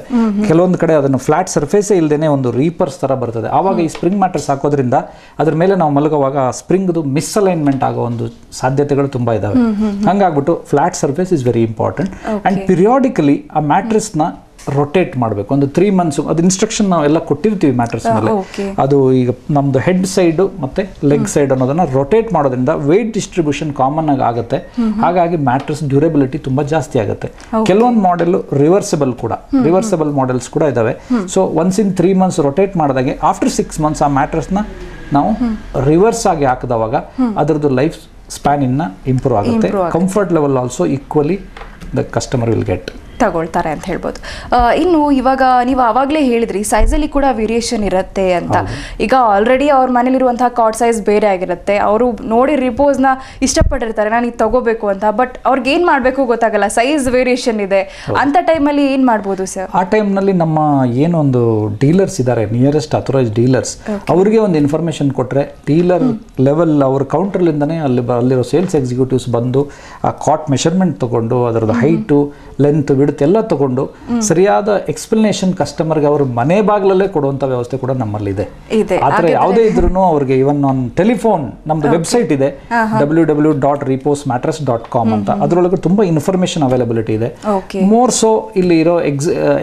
ಕೆಲವೊಂದು ಕಡೆ ಅದನ್ನು ಫ್ಲಾಟ್ ಸರ್ಫೇಸೇ ಇಲ್ಲದೇನೆ ಒಂದು ರೀಪರ್ಸ್ ತರ ಬರ್ತದೆ. ಆವಾಗ ಈ ಸ್ಪ್ರಿಂಗ್ ಮ್ಯಾಟ್ರೆಸ್ ಹಾಕೋದ್ರಿಂದ ಅದ್ರ ಮೇಲೆ ನಾವು ಮಲಗುವಾಗ ಸ್ಪ್ರಿಂಗ್ದು ಮಿಸ್ಅಲೈನ್ಮೆಂಟ್ ಆಗೋ ಒಂದು ಸಾಧ್ಯತೆಗಳು ತುಂಬಾ ಇದಾವೆ. ಹಂಗಾಗ್ಬಿಟ್ಟು flat surface is very important. And periodically ಆ ಮ್ಯಾಟ್ರೆಸ್ನ ರೊಟೇಟ್ ಮಾಡಬೇಕು. ಒಂದು 3 months ಅದು ಇನ್ಸ್ಟ್ರಕ್ಷನ್ ನಾವೆಲ್ಲ ಕೊಟ್ಟಿರ್ತೀವಿ ಮ್ಯಾಟ್ರೆಸ್ ಮೇಲೆ. ಅದು ಈಗ ನಮ್ದು ಹೆಡ್ ಸೈಡ್ ಮತ್ತೆ ಲೆಗ್ ಸೈಡ್ ಅನ್ನೋದನ್ನ ರೊಟೇಟ್ ಮಾಡೋದ್ರಿಂದ ವೇಟ್ ಡಿಸ್ಟ್ರಿಬ್ಯೂಷನ್ ಕಾಮನ್ ಆಗಿ ಆಗುತ್ತೆ. ಹಾಗಾಗಿ ಮ್ಯಾಟ್ರೆಸ್ ಡ್ಯೂರೇಬಿಲಿಟಿ ತುಂಬಾ ಜಾಸ್ತಿ ಆಗುತ್ತೆ. ಕೆಲವೊಂದು ಮಾಡೆಲ್ ರಿವರ್ಸಬಲ್ ಕೂಡ, ರಿವರ್ಸಬಲ್ ಮಾಡೆಲ್ಸ್ ಕೂಡ ಇದಾವೆ. So once in 3 months rotate ಮಾಡಿದಾಗೆ ಆಫ್ಟರ್ 6 months ಆ ಮ್ಯಾಟ್ರೆಸ್ನ ನಾವು ರಿವರ್ಸ್ ಆಗಿ ಹಾಕಿದವಾಗ ಅದರದ್ದು ಲೈಫ್ ಸ್ಪ್ಯಾನ್ ಇನ್ನ ಇಂಪ್ರೂವ್ ಆಗುತ್ತೆ. Comfort level also equally the customer will get ತಗೊಳ್ತಾರೆ ಅಂತ ಹೇಳ್ಬೋದು. ಇನ್ನು ಇವಾಗ ನೀವು ಆವಾಗಲೇ ಹೇಳಿದ್ರಿ ಸೈಜಲ್ಲಿ ಕೂಡ ವೇರಿಯೇಷನ್ ಇರುತ್ತೆ ಅಂತ. ಈಗ ಆಲ್ರೆಡಿ ಅವ್ರ ಮನೇಲಿರುವಂತಹ ಕಾಟ್ ಸೈಜ್ ಬೇರೆ ಆಗಿರುತ್ತೆ, ಅವರು ನೋಡಿ ರಿಪೋಸ್ನ ಇಷ್ಟಪಟ್ಟಿರ್ತಾರೆ, ನಾನು ಇದು ತಗೋಬೇಕು ಅಂತ. ಬಟ್ ಅವ್ರಿಗೆ ಏನು ಮಾಡಬೇಕು ಗೊತ್ತಾಗಲ್ಲ, ಸೈಜ್ ವೇರಿಯೇಷನ್ ಇದೆ ಅಂತ ಟೈಮಲ್ಲಿ ಏನು ಮಾಡ್ಬೋದು ಸರ್? ಆ ಟೈಮ್ನಲ್ಲಿ ನಮ್ಮ ಏನೊಂದು ಡೀಲರ್ಸ್ ಇದ್ದಾರೆ, ನಿಯರೆಸ್ಟ್ ಅಥರೈಸ್ಡ್ ಡೀಲರ್ಸ್, ಅವರಿಗೆ ಒಂದು ಇನ್ಫಾರ್ಮೇಶನ್ ಕೊಟ್ಟರೆ ಡೀಲರ್ ಲೆವೆಲ್ ಅವ್ರ ಕೌಂಟರ್ಲಿಂದನೇ ಅಲ್ಲಿರೋ ಸೇಲ್ಸ್ ಎಕ್ಸಿಕ್ಯೂಟಿವ್ಸ್ ಬಂದು ಆ ಕಾಟ್ ಮೆಷರ್ಮೆಂಟ್ ತಗೊಂಡು ಅದರದ್ದು ಹೈಟು, ಲೆಂತ್, ವಿಡ್ತ್ ಎಲ್ಲ ತಗೊಂಡು ಸರಿಯಾದ ಎಕ್ಸ್ಪ್ಲನೇಷನ್ ಕಸ್ಟಮರ್ಗೆ ಅವ್ರ ಮನೆ ಬಾಗಿಲಲ್ಲೇ ಕೊಡುವಂತ ವ್ಯವಸ್ಥೆ ಕೂಡ ನಮ್ಮಲ್ಲಿದೆ. ಆತರ ಯಾವುದೇ ಇದ್ರೂ ಅವ್ರಿಗೆ ಇವನ್ ಆನ್ ಟೆಲಿಫೋನ್ ನಮ್ದು ವೆಬ್ಸೈಟ್ ಇದೆ www.reposmattress.com ಅಂತ. ಅದರೊಳಗೆ ತುಂಬಾ ಇನ್ಫಾರ್ಮೇಶನ್ ಅವೈಲಬಿಲಿಟಿ ಇದೆ. ಮೋರ್ ಸೊ ಇಲ್ಲಿ ಇರೋ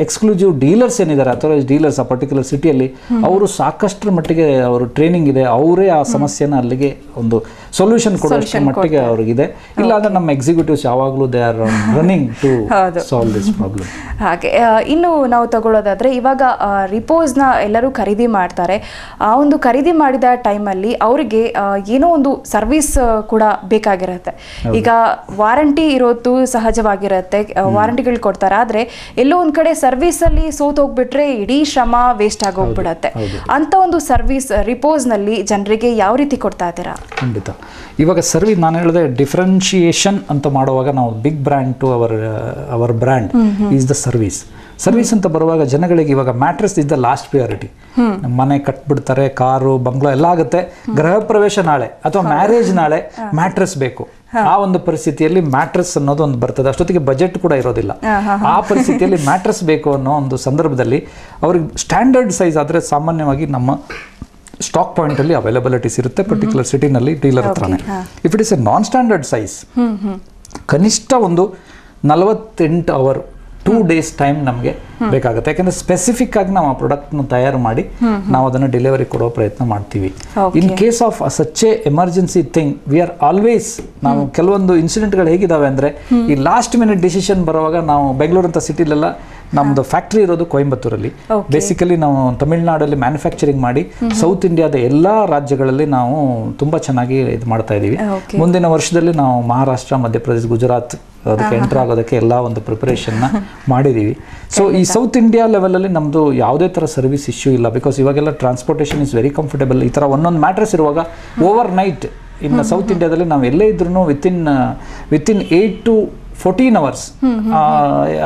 ಎಕ್ಸ್ಕ್ಲೂಸಿವ್ ಡೀಲರ್ಸ್ ಏನಿದ್ದಾರೆ, ಅಥರೈಸ್ ಡೀಲರ್ಸ್ ಆ ಪರ್ಟಿಕ್ಯುಲರ್ ಸಿಟಿಯಲ್ಲಿ, ಅವರು ಸಾಕಷ್ಟರ ಮಟ್ಟಿಗೆ ಅವರು ಟ್ರೈನಿಂಗ್ ಇದೆ, ಅವರೇ ಆ ಸಮಸ್ಯೆನ ಅಲ್ಲಿಗೆ ಒಂದು ಸೊಲ್ಯೂಷನ್ ಕೊಡೋಷ್ಟು ಮಟ್ಟಿಗೆ ಅವ್ರಿಗಿದೆ. ಇಲ್ಲ ಅಂದ್ರೆ ನಮ್ಮ ಎಕ್ಸಿಕ್ಯೂಟಿವ್ಸ್ ಯಾವಾಗಲೂ they are running to solve this problem. ಹಾಗೆ ಇನ್ನು ನಾವು ತಗೊಳ್ಳೋದಾದ್ರೆ ಇವಾಗ ರಿಪೋಸ್ನ ಎಲ್ಲರೂ ಖರೀದಿ ಮಾಡ್ತಾರೆ. ಆ ಒಂದು ಖರೀದಿ ಮಾಡಿದ ಟೈಮಲ್ಲಿ ಅವರಿಗೆ ಏನೋ ಒಂದು ಸರ್ವಿಸ್ ಕೂಡ ಬೇಕಾಗಿರುತ್ತೆ. ಈಗ ವಾರಂಟಿ ಇರೋದು ಸಹಜವಾಗಿರುತ್ತೆ, ವಾರಂಟಿಗಳು ಕೊಡ್ತಾರೆ. ಆದರೆ ಎಲ್ಲೋ ಒಂದು ಕಡೆ ಸರ್ವಿಸಲ್ಲಿ ಸೋತೋಗ್ಬಿಟ್ರೆ ಇಡೀ ಶ್ರಮ ವೇಸ್ಟ್ ಆಗೋಗ್ಬಿಡತ್ತೆ. ಅಂತ ಒಂದು ಸರ್ವಿಸ್ ರಿಪೋಸ್ನಲ್ಲಿ ಜನರಿಗೆ ಯಾವ ರೀತಿ ಕೊಡ್ತಾ ಇದ್ದೀರಾ? ಖಂಡಿತ. ಇವಾಗ ಸರ್ವಿಸ್ ನಾನು ಹೇಳಿದೆ ಡಿಫ್ರೆನ್ಶಿಯೇಷನ್ ಅಂತ ಮಾಡುವಾಗ ನಾವು big brand to our brand is the service. Service ಅಂತ ಬರುವಾಗ ಜನಗಳಿಗೆ ಇವಾಗ mattress is the last priority. ಮನೆ ಕಟ್ಬಿಡ್ತಾರೆ, ಕಾರು, ಬಂಗ್ಲೋ ಎಲ್ಲ ಆಗುತ್ತೆ, ಗೃಹ ಪ್ರವೇಶ ನಾಳೆ ಅಥವಾ ಮ್ಯಾರೇಜ್ ನಾಳೆ, ಮ್ಯಾಟ್ರೆಸ್ ಬೇಕು. ಆ ಒಂದು ಪರಿಸ್ಥಿತಿಯಲ್ಲಿ ಮ್ಯಾಟ್ರೆಸ್ ಅನ್ನೋದು ಒಂದು ಬರ್ತದೆ. ಅಷ್ಟೊತ್ತಿಗೆ ಬಜೆಟ್ ಕೂಡ ಇರೋದಿಲ್ಲ. ಆ ಪರಿಸ್ಥಿತಿಯಲ್ಲಿ ಮ್ಯಾಟ್ರೆಸ್ ಬೇಕು ಅನ್ನೋ ಒಂದು ಸಂದರ್ಭದಲ್ಲಿ ಅವ್ರಿಗೆ ಸ್ಟ್ಯಾಂಡರ್ಡ್ ಸೈಜ್ ಆದರೆ ಸಾಮಾನ್ಯವಾಗಿ ನಮ್ಮ ಸ್ಟಾಕ್ ಪಾಯಿಂಟ್ ಅಲ್ಲಿ ಅವೈಲಬಿಲಿಟೀಸ್ ಇರುತ್ತೆ ಪರ್ಟಿಕ್ಯುಲರ್ ಸಿಟಿನಲ್ಲಿ ಡೀಲರ್ ಹತ್ರನೇ. If it is A non standard size, ಕನಿಷ್ಠ ಒಂದು 48 hour 2 days ಟೈಮ್ ನಮಗೆ ಬೇಕಾಗುತ್ತೆ. ಯಾಕಂದ್ರೆ ಸ್ಪೆಸಿಫಿಕ್ ಆಗಿ ನಾವು ಆ ಪ್ರಾಡಕ್ಟ್ನ ತಯಾರು ಮಾಡಿ ನಾವು ಅದನ್ನು ಡೆಲಿವರಿ ಕೊಡೋ ಪ್ರಯತ್ನ ಮಾಡ್ತೀವಿ. ಇನ್ case of such A emergency thing we are always, ನಾವು ಕೆಲವೊಂದು ಇನ್ಸಿಡೆಂಟ್ಗಳು ಹೇಗಿದಾವೆ ಅಂದ್ರೆ ಈ ಲಾಸ್ಟ್ ಮಿನಿಟ್ ಡಿಸಿಷನ್ ಬರುವಾಗ ನಾವು ಬೆಂಗಳೂರಂತ ಸಿಟಿಲೆಲ್ಲ ನಮ್ದು ಫ್ಯಾಕ್ಟ್ರಿ ಇರೋದು ಕೊಯಂಬತ್ತೂರಲ್ಲಿ. ಬೇಸಿಕಲಿ ನಾವು ತಮಿಳುನಾಡಲ್ಲಿ ಮ್ಯಾನುಫ್ಯಾಕ್ಚರಿಂಗ್ ಮಾಡಿ ಸೌತ್ ಇಂಡಿಯಾದ ಎಲ್ಲಾ ರಾಜ್ಯಗಳಲ್ಲಿ ನಾವು ತುಂಬಾ ಚೆನ್ನಾಗಿ ಇದು ಮಾಡ್ತಾ ಇದೀವಿ. ಮುಂದಿನ ವರ್ಷದಲ್ಲಿ ನಾವು ಮಹಾರಾಷ್ಟ್ರ, ಮಧ್ಯಪ್ರದೇಶ, ಗುಜರಾತ್ ಅದಕ್ಕೆ ಎಂಟರ್ ಆಗೋದಕ್ಕೆ ಎಲ್ಲ ಒಂದು ಪ್ರಿಪರೇಷನ್ನ ಮಾಡಿದ್ದೀವಿ. ಸೊ ಈ ಸೌತ್ ಇಂಡಿಯಾ ಲೆವೆಲಲ್ಲಿ ನಮ್ಮದು ಯಾವುದೇ ಥರ ಸರ್ವಿಸ್ ಇಶ್ಯೂ ಇಲ್ಲ. ಬಿಕಾಸ್ ಇವಾಗೆಲ್ಲ ಟ್ರಾನ್ಸ್ಪೋರ್ಟೇಷನ್ ಇಸ್ ವೆರಿ ಕಂಫರ್ಟೇಬಲ್. ಈ ಥರ ಒಂದೊಂದು ಮ್ಯಾಟ್ರೆಸ್ ಇರುವಾಗ ಓವರ್ ನೈಟ್ ಇನ್ನು ಸೌತ್ ಇಂಡಿಯಾದಲ್ಲಿ ನಾವು ಎಲ್ಲೇ ಇದ್ರೂ ವಿತಿನ್ 8 to 14 hours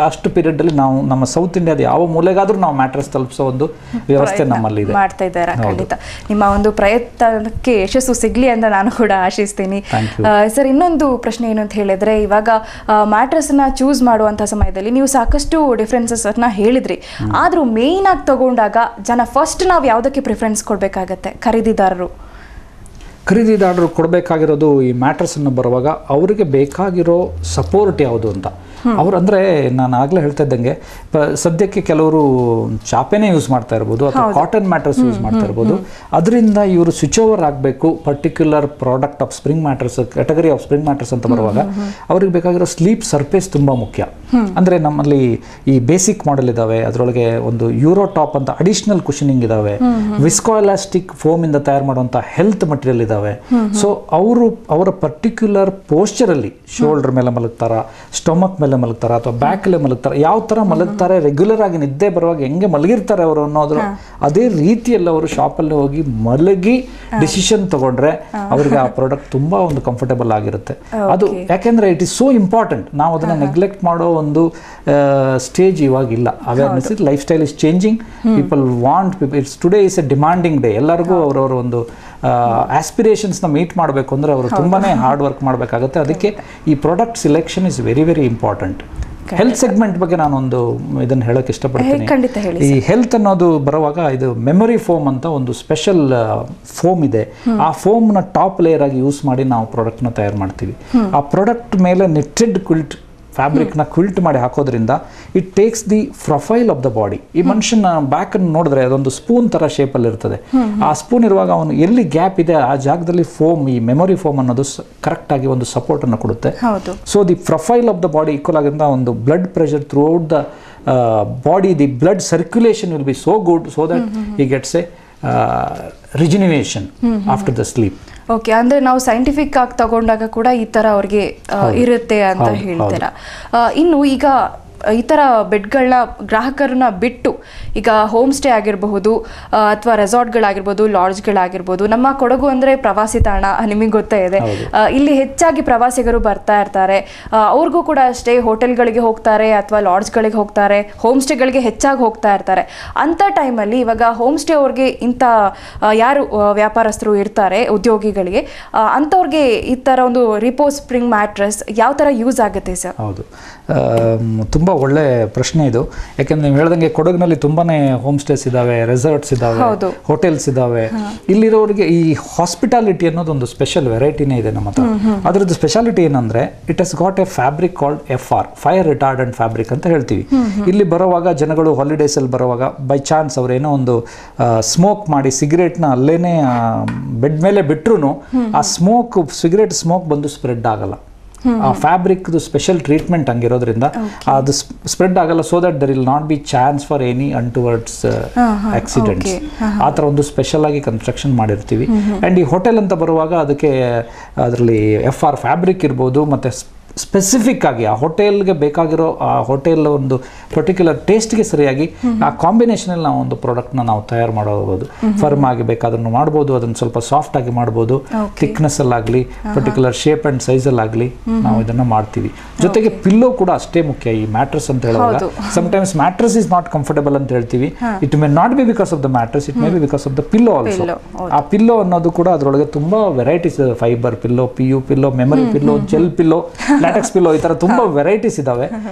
ಅಷ್ಟು ಪೀರಿಯಡ್ ಅಲ್ಲಿ ನಾವು ನಮ್ಮ ಸೌತ್ ಇಂಡಿಯಾದ ಯಾವ ಮೂಲೆಗಾದ್ರೂ ನಾವು ಮ್ಯಾಟ್ರೆಸ್ ತಲುಪಿಸೋ ಒಂದು ವ್ಯವಸ್ಥೆ ನಮ್ಮಲ್ಲಿ ಇದೆ. ಮಾಡ್ತಾ ಇದ್ದಾರೆ. ಖಂಡಿತ ನಿಮ್ಮ ಒಂದು ಪ್ರಯತ್ನಕ್ಕೆ ಯಶಸ್ಸು ಸಿಗ್ಲಿ ಅಂತ ನಾನು ಕೂಡ ಆಶಿಸ್ತೀನಿ. ಸರ್, ಇನ್ನೊಂದು ಪ್ರಶ್ನೆ ಏನು ಅಂತ ಹೇಳಿದ್ರೆ, ಇವಾಗ ಮ್ಯಾಟ್ರೆಸ್ ನ ಚೂಸ್ ಮಾಡುವಂತಹ ಸಮಯದಲ್ಲಿ ನೀವು ಸಾಕಷ್ಟು ಡಿಫ್ರೆನ್ಸಸ್ ಅನ್ನ ಹೇಳಿದ್ರಿ. ಆದ್ರೂ ಮೇನ್ ಆಗಿ ತಗೊಂಡಾಗ ಜನ ಫಸ್ಟ್ ನಾವು ಯಾವುದಕ್ಕೆ ಪ್ರಿಫರೆನ್ಸ್ ಕೊಡ್ಬೇಕಾಗತ್ತೆ? ಖರೀದಿದಾರರು ಕೊಡಬೇಕಾಗಿರೋದು ಈ ಮ್ಯಾಟ್ರೆಸನ್ನು ಬರುವಾಗ ಅವರಿಗೆ ಬೇಕಾಗಿರೋ ಸಪೋರ್ಟ್ ಯಾವುದು ಅಂತ. ಅವ್ರು ಅಂದರೆ ನಾನು ಆಗಲೇ ಹೇಳ್ತಾ ಇದ್ದಂಗೆ ಸದ್ಯಕ್ಕೆ ಕೆಲವರು ಚಾಪೆನೇ ಯೂಸ್ ಮಾಡ್ತಾ ಇರ್ಬೋದು ಅಥವಾ ಕಾಟನ್ ಮ್ಯಾಟ್ರೆಸ್ ಯೂಸ್ ಮಾಡ್ತಾ ಇರ್ಬೋದು. ಅದರಿಂದ ಇವರು ಸ್ವಿಚ್ ಓವರ್ ಆಗಬೇಕು particular product of spring mattress, category of spring mattress ಅಂತ ಬರುವಾಗ ಅವ್ರಿಗೆ ಬೇಕಾಗಿರೋ ಸ್ಲೀಪ್ ಸರ್ಫೇಸ್ ತುಂಬ ಮುಖ್ಯ. ಅಂದರೆ ನಮ್ಮಲ್ಲಿ ಈ ಬೇಸಿಕ್ ಮಾಡೆಲ್ ಇದ್ದಾವೆ, ಅದರೊಳಗೆ ಒಂದು ಯೂರೋ ಟಾಪ್ ಅಂತ ಅಡಿಷನಲ್ ಕುಷನಿಂಗ್ ಇದಾವೆ, ವಿಸ್ಕೋಎಲಾಸ್ಟಿಕ್ ಫೋಮ್ ಇಂದ ತಯಾರು ಮಾಡುವಂಥ ಹೆಲ್ತ್ ಮಟೀರಿಯಲ್ ಇದಾವೆ. ಸೊ ಅವರ ಪರ್ಟಿಕ್ಯುಲರ್ ಪೋಸ್ಚರ್ ಅಲ್ಲಿ ಶೋಲ್ಡರ್ ಮೇಲೆ ಮಲಗ್ತಾರ, ಸ್ಟೊಮಕ್ ಮೇಲೆ ಮಲಗ್ತಾರ ಅಥವಾ ಬ್ಯಾಕ್ ಅಲ್ಲೇ ಮಲಗ್ತಾರೆ, ಯಾವ ತರ ಮಲಗ್ತಾರೆ, ರೆಗ್ಯುಲರ್ ಆಗಿ ನಿದ್ದೆ ಬರುವಾಗ ಹೆಂಗೆ ಮಲಗಿರ್ತಾರೆ ಅವರು ಅನ್ನೋದ್ರ ಅದೇ ರೀತಿಯಲ್ಲಿ ಅವರು ಶಾಪಲ್ಲಿ ಹೋಗಿ ಮಲಗಿ ಡಿಸಿಷನ್ ತಗೊಂಡ್ರೆ ಅವ್ರಿಗೆ ಆ ಪ್ರಾಡಕ್ಟ್ ತುಂಬಾ ಒಂದು ಕಂಫರ್ಟೇಬಲ್ ಆಗಿರುತ್ತೆ. ಅದು ಯಾಕೆಂದ್ರೆ ಇಟ್ ಇಸ್ ಸೋ ಇಂಪಾರ್ಟೆಂಟ್. ನಾವು ಅದನ್ನ ನೆಗ್ಲೆಕ್ಟ್ ಮಾಡೋ ಒಂದು ಸ್ಟೇಜ್ ಇವಾಗಿಲ್ಲ. Awareness, life style is changing, people want, it's today is A demanding day. ಎಲ್ಲರಿಗೂ ಅವರವರ ಒಂದು ಆಸ್ಪಿರೇಷನ್ಸ್ನ ಮೀಟ್ ಮಾಡಬೇಕು ಅಂದರೆ ಅವರು ತುಂಬಾನೇ ಹಾರ್ಡ್ ವರ್ಕ್ ಮಾಡಬೇಕಾಗುತ್ತೆ. ಅದಕ್ಕೆ ಈ product selection is very very important. Health segment ಬಗ್ಗೆ ನಾನೊಂದು ಇದನ್ನು ಹೇಳೋಕೆ ಇಷ್ಟಪಡ್ತೀನಿ. ಈ ಹೆಲ್ತ್ ಅನ್ನೋದು ಬರುವಾಗ ಇದು ಮೆಮೊರಿ ಫೋಮ್ ಅಂತ ಒಂದು ಸ್ಪೆಷಲ್ ಫೋಮ್ ಇದೆ. ಆ ಫೋಮ್ನ ಟಾಪ್ ಲೇಯರ್ ಆಗಿ ಯೂಸ್ ಮಾಡಿ ನಾವು ಪ್ರಾಡಕ್ಟ್ನ ತಯಾರು ಮಾಡ್ತೀವಿ. ಆ ಪ್ರಾಡಕ್ಟ್ ಮೇಲೆ ನೆಟ್ಟೆಡ್ ಕ್ವಿಲ್ಟ್ ಫ್ಯಾಬ್ರಿಕ್ನ ಕ್ವಿಲ್ಟ್ ಮಾಡಿ ಹಾಕೋದ್ರಿಂದ it takes the profile of the body. ಈ ಮನುಷ್ಯನ ಬ್ಯಾಕ್ ಅನ್ನು ನೋಡಿದ್ರೆ ಅದೊಂದು ಸ್ಪೂನ್ ತರ ಶೇಪಲ್ಲಿ ಇರ್ತದೆ. ಆ ಸ್ಪೂನ್ ಇರುವಾಗ ಅವನು ಎಲ್ಲಿ ಗ್ಯಾಪ್ ಇದೆ ಆ ಜಾಗದಲ್ಲಿ ಫೋಮ್, ಈ ಮೆಮೊರಿ ಫೋಮ್ ಅನ್ನೋದು ಕರೆಕ್ಟ್ ಆಗಿ ಒಂದು ಸಪೋರ್ಟ್ ಅನ್ನು ಕೊಡುತ್ತೆ. So the profile of the body equal ಆಗಿಂದ ಒಂದು blood pressure throughout the body, the blood circulation will be so good, so that he gets a rejuvenation after the sleep. Okay, ಅಂದ್ರೆ ನಾವು scientific ಆಗಿ ತಗೊಂಡಾಗ ಕೂಡ ಈ ತರ ಅವ್ರಿಗೆ ಇರುತ್ತೆ ಅಂತ ಹೇಳ್ತೀರಾ. ಇನ್ನು ಈಗ ಈ ಥರ ಬೆಡ್ಗಳನ್ನ ಗ್ರಾಹಕರನ್ನ ಬಿಟ್ಟು ಈಗ ಹೋಮ್ ಸ್ಟೇ ಆಗಿರಬಹುದು ಅಥವಾ ರೆಸಾರ್ಟ್ಗಳಾಗಿರ್ಬೋದು, ಲಾಡ್ಜ್ಗಳಾಗಿರ್ಬೋದು, ನಮ್ಮ ಕೊಡಗು ಅಂದರೆ ಪ್ರವಾಸಿ ತಾಣ, ನಿಮಗೆ ಗೊತ್ತೇ ಇದೆ. ಇಲ್ಲಿ ಹೆಚ್ಚಾಗಿ ಪ್ರವಾಸಿಗರು ಬರ್ತಾ ಇರ್ತಾರೆ. ಅವ್ರಿಗೂ ಕೂಡ ಅಷ್ಟೇ ಹೋಟೆಲ್ಗಳಿಗೆ ಹೋಗ್ತಾರೆ ಅಥವಾ ಲಾಡ್ಜ್ಗಳಿಗೆ ಹೋಗ್ತಾರೆ, ಹೋಮ್ ಸ್ಟೇಗಳಿಗೆ ಹೆಚ್ಚಾಗಿ ಹೋಗ್ತಾ ಇರ್ತಾರೆ. ಅಂಥ ಟೈಮಲ್ಲಿ ಇವಾಗ ಹೋಮ್ ಸ್ಟೇ ಅವ್ರಿಗೆ ಇಂಥ ಯಾರು ವ್ಯಾಪಾರಸ್ಥರು ಇರ್ತಾರೆ, ಉದ್ಯೋಗಿಗಳಿಗೆ, ಅಂಥವ್ರಿಗೆ ಈ ಥರ ಒಂದು ರಿಪೋಸ್ ಸ್ಪ್ರಿಂಗ್ ಮ್ಯಾಟ್ರೆಸ್ ಯಾವ ಥರ ಯೂಸ್ ಆಗುತ್ತೆ ಸರ್? ಹೌದು, ತುಂಬ ಒಳ್ಳೆ ಪ್ರಶ್ನೆ ಇದು. ಯಾಕೆಂದ್ರೆ ನೀವು ಹೇಳ್ದಂಗೆ ಕೊಡಗಿನಲ್ಲಿ ತುಂಬಾನೇ ಹೋಮ್ ಸ್ಟೇಸ್ ಇದಾವೆ, ರೆಸಾರ್ಟ್ಸ್ ಇದಾವೆ, ಹೋಟೆಲ್ಸ್ ಇದಾವೆ. ಇಲ್ಲಿರೋರಿಗೆ ಈ ಹಾಸ್ಪಿಟಾಲಿಟಿ ಅನ್ನೋದು ಒಂದು ಸ್ಪೆಷಲ್ ವೆರೈಟಿನೇ ಇದೆ ನಮ್ಮ ಹತ್ರ. ಅದ್ರದ್ದು ಸ್ಪೆಷಾಲಿಟಿ ಏನಂದ್ರೆ it has got a fabric called FR, fire retardant fabric ಅಂತ ಹೇಳ್ತೀವಿ. ಇಲ್ಲಿ ಬರುವಾಗ ಜನಗಳು ಹಾಲಿಡೇಸ್ ಅಲ್ಲಿ ಬರುವಾಗ ಬೈ ಚಾನ್ಸ್ ಅವ್ರೇನೋ ಒಂದು ಸ್ಮೋಕ್ ಮಾಡಿ ಸಿಗರೇಟ್ನ ಅಲ್ಲೇನೆ ಬೆಡ್ ಮೇಲೆ ಬಿಟ್ರು ಆ ಸ್ಮೋಕ್, ಸಿಗರೇಟ್ ಸ್ಮೋಕ್ ಬಂದು ಸ್ಪ್ರೆಡ್ ಆಗಲ್ಲ. ಆ ಫ್ಯಾಬ್ರಿಕ್ದು ಸ್ಪೆಷಲ್ ಟ್ರೀಟ್ಮೆಂಟ್ ಹಂಗಿರೋದ್ರಿಂದ ಅದು ಸ್ಪ್ರೆಡ್ ಆಗಲ್ಲ. So that there will not be chance for any untoward accidents. ಆ ಥರ ಒಂದು ಸ್ಪೆಷಲ್ ಆಗಿ ಕನ್ಸ್ಟ್ರಕ್ಷನ್ ಮಾಡಿರ್ತೀವಿ. ಆ್ಯಂಡ್ ಈ ಹೋಟೆಲ್ ಅಂತ ಬರುವಾಗ ಅದಕ್ಕೆ ಅದರಲ್ಲಿ FR ಫ್ಯಾಬ್ರಿಕ್ ಇರ್ಬೋದು, ಮತ್ತು ಸ್ಪೆಸಿಫಿಕ್ ಆಗಿ ಆ ಹೋಟೆಲ್ಗೆ ಬೇಕಾಗಿರೋ ಆ ಹೋಟೆಲ್ ಒಂದು ಪರ್ಟಿಕ್ಯುಲರ್ ಟೇಸ್ಟ್ಗೆ ಸರಿಯಾಗಿ ಆ ಕಾಂಬಿನೇಷನಲ್ಲಿ ನಾವು ಒಂದು ಪ್ರಾಡಕ್ಟ್ನ ನಾವು ತಯಾರು ಮಾಡಬಹುದು. ಫರ್ಮ್ ಆಗಿ ಬೇಕಾದ್ರೂ ಮಾಡ್ಬೋದು, ಅದನ್ನು ಸ್ವಲ್ಪ ಸಾಫ್ಟ್ ಆಗಿ ಮಾಡ್ಬೋದು, ಥಿಕ್ನೆಸ್ ಅಲ್ಲಾಗಲಿ ಪರ್ಟಿಕ್ಯುಲರ್ ಶೇಪ್ ಆ್ಯಂಡ್ ಸೈಜಲ್ಲಾಗಲಿ ನಾವು ಇದನ್ನು ಮಾಡ್ತೀವಿ. ಜೊತೆಗೆ ಪಿಲ್ಲೋ ಕೂಡ ಅಷ್ಟೇ ಮುಖ್ಯ. ಈ ಮ್ಯಾಟ್ರೆಸ್ ಅಂತ ಹೇಳುವಾಗ sometimes mattress is not comfortable ಅಂತ ಹೇಳ್ತೀವಿ. It may not be because of the mattress, it may be because of the pillow also. ಆ ಪಿಲ್ಲೋ ಅನ್ನೋದು ಕೂಡ ಅದರೊಳಗೆ ತುಂಬಾ ವೆರೈಟೀಸ್ ಇದೆ. Fibre pillow, PU pillow, memory pillow, gel pillow, latex pillow, ಈ ತರ ತುಂಬಾ ವೆರೈಟೀಸ್ ಇದಾವೆ.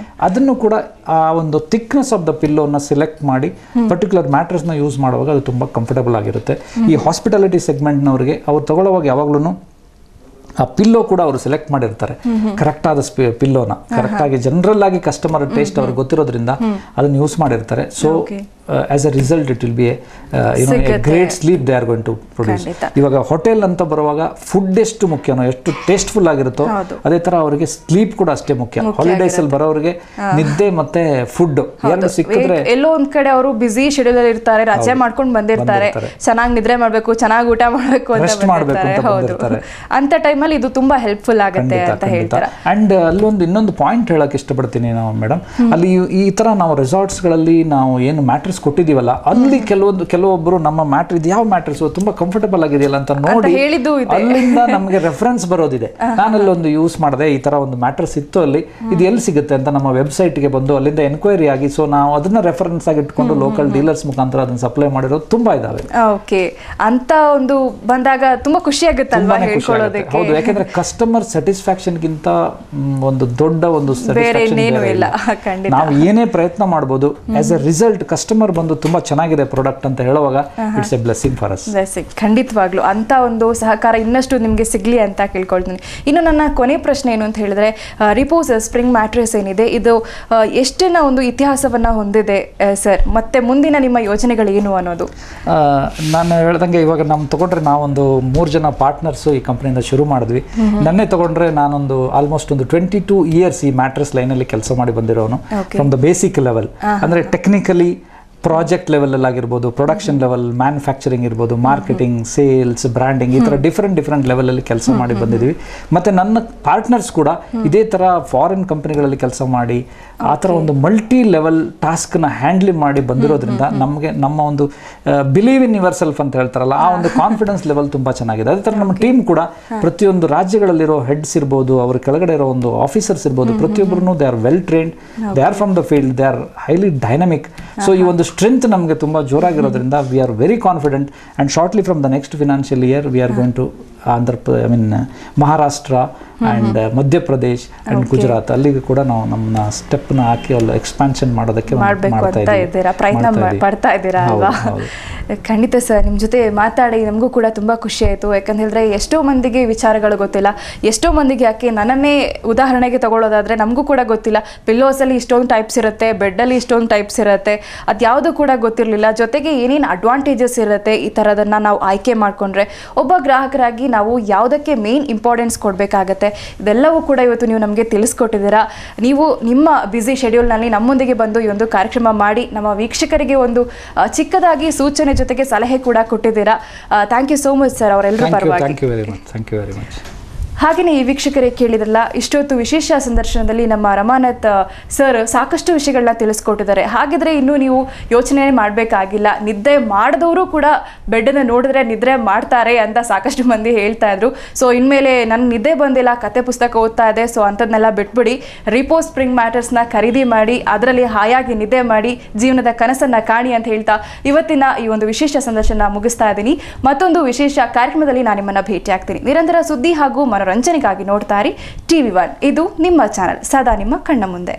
ಅದನ್ನು ಕೂಡ ಆ ಒಂದು ಥಿಕ್ನೆಸ್ ಆಫ್ ದ ಪಿಲ್ಲೋನ ಸೆಲೆಕ್ಟ್ ಮಾಡಿ ಪರ್ಟಿಕ್ಯುಲರ್ ಮ್ಯಾಟ್ರೆಸ್ ನ ಯೂಸ್ ಮಾಡುವಾಗ ಅದು ತುಂಬಾ ಕಂಫರ್ಟಬಲ್ ಆಗಿರುತ್ತೆ. ಈ ಹಾಸ್ಪಿಟಾಲಿಟಿ ಸೆಗ್ಮೆಂಟ್ನವರಿಗೆ ಅವ್ರು ತಗೊಳ್ಳುವಾಗ ಯಾವಾಗ್ಲೂ ಆ ಪಿಲ್ಲೋ ಕೂಡ ಅವರು ಸೆಲೆಕ್ಟ್ ಮಾಡಿರ್ತಾರೆ, ಕರೆಕ್ಟ್ ಆದ ಪಿಲ್ಲೋನ ಕರೆಕ್ಟ್ ಆಗಿ ಜನರಲ್ ಆಗಿ ಕಸ್ಟಮರ್ ಟೇಸ್ಟ್ ಅವ್ರಿಗೆ ಗೊತ್ತಿರೋದ್ರಿಂದ ಅದನ್ನ ಯೂಸ್ ಮಾಡಿರ್ತಾರೆ. So as a result it will be great sleep they are going to produce. ಇವಾಗ ಹೋಟೆಲ್ ಅಂತ ಬರುವಾಗ ಫುಡ್ ಎಷ್ಟು ಮುಖ್ಯನೋ, ಎಷ್ಟು ಟೇಸ್ಟ್ಫುಲ್ ಆಗಿರುತ್ತೋ ಅದೇ ತರ ಅವರಿಗೆ ಸ್ಲೀಪ್ ಕೂಡ ಅಷ್ಟೇ ಮುಖ್ಯ. ಹಾಲಿಡೇಸ್ ಅಲ್ಲಿ ಬರೋರಿಗೆ ನಿದ್ದೆ ಮತ್ತೆ ಫುಡ್ ಎರಡು ಸಿಕ್ಕಿದ್ರೆ, ಎಲ್ಲೋ ಒಂದ್ ಕಡೆ ಅವರು ಬಿಸಿ ಶೆಡ್ಯೂಲ್ ಅಲ್ಲಿ ಇರ್ತಾರೆ, ರಜೆ ಮಾಡ್ಕೊಂಡು ಬಂದಿರ್ತಾರೆ, ಚೆನ್ನಾಗಿ ನಿದ್ರೆ ಮಾಡ್ಬೇಕು, ಚೆನ್ನಾಗಿ ಊಟ ಮಾಡ್ಬೇಕು ಅಂತ ಬಂದಿರ್ತಾರೆ. ಹೌದು, ಅಂತ ಟೈಮಲ್ಲಿ ಇದು ತುಂಬಾ ಹೆಲ್ಪ್ಫುಲ್ ಆಗುತ್ತೆ ಅಂತ ಹೇಳ್ತಾರೆ. ಅಂಡ್ ಅಲ್ಲೊಂದು ಇನ್ನೊಂದು ಪಾಯಿಂಟ್ ಹೇಳಕ್ ಇಷ್ಟಪಡ್ತೀನಿ ನಾವು ಮೇಡಮ್, ಅಲ್ಲಿ ಈ ತರ ನಾವು ರೆಸಾರ್ಟ್ಸ್ ಗಳಲ್ಲಿ ನಾವು ಏನು ಮ್ಯಾಟ್ರೆಸ್ ಕೊಟ್ಟಿದೀವಲ್ಲ, ಅಲ್ಲಿ ಕೆಲವೊಬ್ಬರು ನಮ್ಮ ಮ್ಯಾಟ್ರ್ ಇದು ಯಾವ ಮ್ಯಾಟ್ರೆಸ್ ತುಂಬಾ ಕಂಫರ್ಟಬಲ್ ಆಗಿದೆಯಲ್ಲ ಅಂತ ನೋಡಿ ಅಲ್ಲಿಂದ ನಮಗೆ ರೆಫರೆನ್ಸ್ ಬರೋದಿದೆ. ನಾನಲ್ಲಿ ಒಂದು ಯೂಸ್ ಮಾಡಿದೆ, ಈ ತರ ಒಂದು ಮ್ಯಾಟ್ರೆಸ್ ಇತ್ತು ಅಲ್ಲಿ, ಇದು ಎಲ್ಲಿ ಸಿಗುತ್ತೆ ಅಂತ ನಮ್ಮ ವೆಬ್ಸೈಟ್ಗೆ ಬಂದು ಅಲ್ಲಿಂದ ಎನ್ಕ್ವೈರಿ ಆಗಿ, ಸೊ ನಾವು ಅದನ್ನ ರೆಫರೆನ್ಸ್ ಆಗಿ ಇಟ್ಕೊಂಡು ಲೋಕಲ್ ಡೀಲರ್ಸ್ ಮುಖಾಂತರ ಅದನ್ನ ಸಪ್ಲೈ ಮಾಡಿರೋದು ತುಂಬಾ ಇದಾವೆ. ಓಕೆ, ಅಂತ ಒಂದು ಬಂದಾಗ ತುಂಬಾ ಖುಷಿ ಆಗುತ್ತಲ್ವಾ ಹೇಳ್ಕೊಳ್ಳೋದಕ್ಕೆ. ಹೌದು, ಯಾಕಂದ್ರೆ ಕಸ್ಟಮರ್ ಸ್ಯಾಟಿಸ್ಫ್ಯಾಕ್ಷನ್ ಗಿಂತ ಒಂದು ದೊಡ್ಡ ಒಂದು ನಾವು ಏನೇ ಪ್ರಯತ್ನ ಮಾಡಬಹುದು, ಆಸ್ ಎ ರಿಸಲ್ಟ್ ಕಸ್ಟಮರ್ ಬಂದು ತುಂಬಾ ಚೆನ್ನಾಗಿದೆ ಪ್ರಾಡಕ್ಟ್ ಅಂತ ಹೇಳುವಾಗ it's a blessing for us. ಖಂಡಿತವಾಗ್ಲು ಅಂತ ಒಂದು ಸಹಕಾರ ಇನ್ನಷ್ಟು ನಿಮಗೆ ಸಿಗ್ಲಿ ಅಂತ ಕೇಳ್ಕೊಳ್ತೀನಿ. ಇನ್ನು ನನ್ನ ಕೊನೆ ಪ್ರಶ್ನೆ ಏನು ಅಂತ ಹೇಳಿದ್ರೆ, ರಿಪೋಸ್ ಸ್ಪ್ರಿಂಗ್ ಮ್ಯಾಟ್ರೆಸ್ ಏನಿದೆ ಇದು ಎಷ್ಟಿನ ಒಂದು ಇತಿಹಾಸವನ್ನ ಹೊಂದಿದೆ ಸರ್, ಮತ್ತೆ ಮುಂದಿನ ನಿಮ್ಮ ಯೋಜನೆಗಳು ಏನು ಅನ್ನೋದು? ನಾನು ಹೇಳ್ದಂಗೆ ಇವಾಗ ನಮ್ಮ ತಗೊಂಡ್ರೆ ನಾವೊಂದು 3 ಜನ ಪಾರ್ಟ್ನರ್ಸ್ ಈ ಕಂಪನಿಯಿಂದ ಶುರು ಮಾಡಿದ್ವಿ. ನನ್ನೇ ತಗೊಂಡ್ರೆ ನಾನೊಂದು ಆಲ್ಮೋಸ್ಟ್ ಒಂದು 22 ಇಯರ್ಸ್ ಈ ಮ್ಯಾಟ್ರೆಸ್ ಲೈನಲ್ಲಿ ಕೆಲಸ ಮಾಡಿ ಬಂದಿರೋನು. ಫ್ರಮ್ ದ ಬೇಸಿಕ್ ಲೆವೆಲ್ ಅಂದ್ರೆ ಟೆಕ್ನಿಕಲಿ ಪ್ರಾಜೆಕ್ಟ್ ಲೆವೆಲ್ ಅಲ್ಲಿ ಆಗಿರ್ಬೋದು, ಪ್ರೊಡಕ್ಷನ್ ಲೆವೆಲ್, ಮ್ಯಾನುಫ್ಯಾಕ್ಚರಿಂಗ್ ಇರ್ಬೋದು, ಮಾರ್ಕೆಟಿಂಗ್, ಸೇಲ್ಸ್, ಬ್ರ್ಯಾಂಡಿಂಗ್, ಈ ಥರ ಡಿಫ್ರೆಂಟ್ ಲೆವೆಲ್ ಅಲ್ಲಿ ಕೆಲಸ ಮಾಡಿ ಬಂದಿದ್ವಿ. ಮತ್ತೆ ನನ್ನ ಪಾರ್ಟ್ನರ್ಸ್ ಕೂಡ ಇದೇ ತರ ಫಾರಿನ್ ಕಂಪನಿಗಳಲ್ಲಿ ಕೆಲಸ ಮಾಡಿ ಆ ಥರ ಒಂದು ಮಲ್ಟಿ ಲೆವೆಲ್ ಟಾಸ್ಕ್ನ ಹ್ಯಾಂಡ್ಲಿ ಮಾಡಿ ಬಂದಿರೋದ್ರಿಂದ ನಮಗೆ ನಮ್ಮ ಒಂದು ಬಿಲೀವ್ ಇನ್ ಯುವರ್ ಸೆಲ್ಫ್ ಅಂತ ಹೇಳ್ತಾರಲ್ಲ, ಆ ಒಂದು ಕಾನ್ಫಿಡೆನ್ಸ್ ಲೆವೆಲ್ ತುಂಬಾ ಚೆನ್ನಾಗಿದೆ. ಅದೇ ಥರ ನಮ್ಮ ಟೀಮ್ ಕೂಡ ಪ್ರತಿಯೊಂದು ರಾಜ್ಯಗಳಲ್ಲಿರೋ ಹೆಡ್ಸ್ ಇರ್ಬೋದು, ಅವ್ರ ಕೆಳಗಡೆ ಇರೋ ಒಂದು ಆಫೀಸರ್ಸ್ ಇರ್ಬೋದು, ಪ್ರತಿಯೊಬ್ಬರು they are well trained, they are from the field, they are highly dynamic. So ಈ ಒಂದು ಸ್ಟ್ರೆಂತ್ ನಮಗೆ ತುಂಬ ಜೋರಾಗಿರೋದ್ರಿಂದ we are very confident. And shortly from the next financial year we are going to Maharashtra and Madhya Pradesh and Gujarat ಅಲ್ಲಿಗೆ ಕೂಡ ನಾವು ನಮ್ಮ ಸ್ಟೆಪ್ನ ಹಾಕಿ ಅಲ್ಲಿ ಎಕ್ಸ್ಪಾನ್ಷನ್ ಮಾಡೋದಕ್ಕೆ ಪ್ರಯತ್ನ ಪಡ್ತಾ ಇದ್ದೀರಾ ಅಲ್ವಾ? ಖಂಡಿತ ಸರ್, ನಿಮ್ಮ ಜೊತೆ ಮಾತಾಡಿ ನಮಗೂ ಕೂಡ ತುಂಬ ಖುಷಿ ಆಯಿತು. ಯಾಕಂತ ಹೇಳಿದ್ರೆ ಎಷ್ಟೋ ಮಂದಿಗೆ ವಿಚಾರಗಳು ಗೊತ್ತಿಲ್ಲ, ಎಷ್ಟೋ ಮಂದಿಗೆ ಯಾಕೆ ನನ್ನನ್ನೇ ಉದಾಹರಣೆಗೆ ತಗೊಳ್ಳೋದಾದರೆ ನಮಗೂ ಕೂಡ ಗೊತ್ತಿಲ್ಲ, ಪಿಲ್ಲೋಸಲ್ಲಿ ಇಷ್ಟೊಂದು ಟೈಪ್ಸ್ ಇರುತ್ತೆ, ಬೆಡ್ಡಲ್ಲಿ ಇಷ್ಟೊಂದು ಟೈಪ್ಸ್ ಇರುತ್ತೆ, ಅದು ಯಾವುದೂ ಕೂಡ ಗೊತ್ತಿರಲಿಲ್ಲ. ಜೊತೆಗೆ ಏನೇನು ಅಡ್ವಾಂಟೇಜಸ್ ಇರುತ್ತೆ ಈ ಥರದನ್ನು ನಾವು ಆಯ್ಕೆ ಮಾಡಿಕೊಂಡ್ರೆ, ಒಬ್ಬ ಗ್ರಾಹಕರಾಗಿ ನಾವು ಯಾವುದಕ್ಕೆ ಮೇನ್ ಇಂಪಾರ್ಟೆನ್ಸ್ ಕೊಡಬೇಕಾಗತ್ತೆ, ಇದೆಲ್ಲವೂ ಕೂಡ ಇವತ್ತು ನೀವು ನಮಗೆ ತಿಳಿಸ್ಕೊಟ್ಟಿದ್ದೀರಾ. ನೀವು ನಿಮ್ಮ ಬ್ಯುಸಿ ಶೆಡ್ಯೂಲ್ನಲ್ಲಿ ನಮ್ಮೊಂದಿಗೆ ಬಂದು ಈ ಒಂದು ಕಾರ್ಯಕ್ರಮ ಮಾಡಿ ನಮ್ಮ ವೀಕ್ಷಕರಿಗೆ ಒಂದು ಚಿಕ್ಕದಾಗಿ ಸೂಚನೆ ಜೊತೆಗೆ ಸಲಹೆ ಕೂಡ ಕೊಟ್ಟಿದ್ದೀರಾ. Thank you so much sir, ಅವರೆಲ್ಲರೂ ಪರವಾಗಿ. Thank you very much. ಹಾಗೆಯೇ ಈ ವೀಕ್ಷಕರೇ ಕೇಳಿದ್ರಲ್ಲ, ಇಷ್ಟೊತ್ತು ವಿಶೇಷ ಸಂದರ್ಶನದಲ್ಲಿ ನಮ್ಮ ರಮಾನಾಥ್ ಸರ್ ಸಾಕಷ್ಟು ವಿಷಯಗಳನ್ನ ತಿಳಿಸ್ಕೊಟ್ಟಿದ್ದಾರೆ. ಹಾಗಿದ್ರೆ ಇನ್ನೂ ನೀವು ಯೋಚನೆ ಮಾಡಬೇಕಾಗಿಲ್ಲ, ನಿದ್ದೆ ಮಾಡಿದವರು ಕೂಡ ಬೆಡ್ಡನ್ನು ನೋಡಿದ್ರೆ ನಿದ್ರೆ ಮಾಡ್ತಾರೆ ಅಂತ ಸಾಕಷ್ಟು ಮಂದಿ ಹೇಳ್ತಾ ಇದ್ರು. ಸೊ ಇನ್ಮೇಲೆ ನನ್ನ ನಿದ್ದೆ ಬಂದಿಲ್ಲ, ಕತೆ ಪುಸ್ತಕ ಓದ್ತಾ ಇದೆ, ಸೊ ಅಂಥದ್ದನ್ನೆಲ್ಲ ಬಿಟ್ಬಿಡಿ, ರಿಪೋಸ್ ಸ್ಪ್ರಿಂಗ್ ಮ್ಯಾಟರ್ಸ್ನ ಖರೀದಿ ಮಾಡಿ ಅದರಲ್ಲಿ ಹಾಯಾಗಿ ನಿದ್ದೆ ಮಾಡಿ ಜೀವನದ ಕನಸನ್ನು ಕಾಣಿ ಅಂತ ಹೇಳ್ತಾ ಇವತ್ತಿನ ಈ ಒಂದು ವಿಶೇಷ ಸಂದರ್ಶನ ಮುಗಿಸ್ತಾ ಇದ್ದೀನಿ. ಮತ್ತೊಂದು ವಿಶೇಷ ಕಾರ್ಯಕ್ರಮದಲ್ಲಿ ನಾನು ನಿಮ್ಮನ್ನು ಭೇಟಿ ಆಗ್ತೀನಿ. ನಿರಂತರ ಸುದ್ದಿ ಹಾಗೂ ಮನೋರಂಜನೆಗಾಗಿ ನೋಡ್ತಾ ಇರಿ TV1, ಇದು ನಿಮ್ಮ ಚಾನಲ್, ಸದಾ ನಿಮ್ಮ ಕಣ್ಣ ಮುಂದೆ.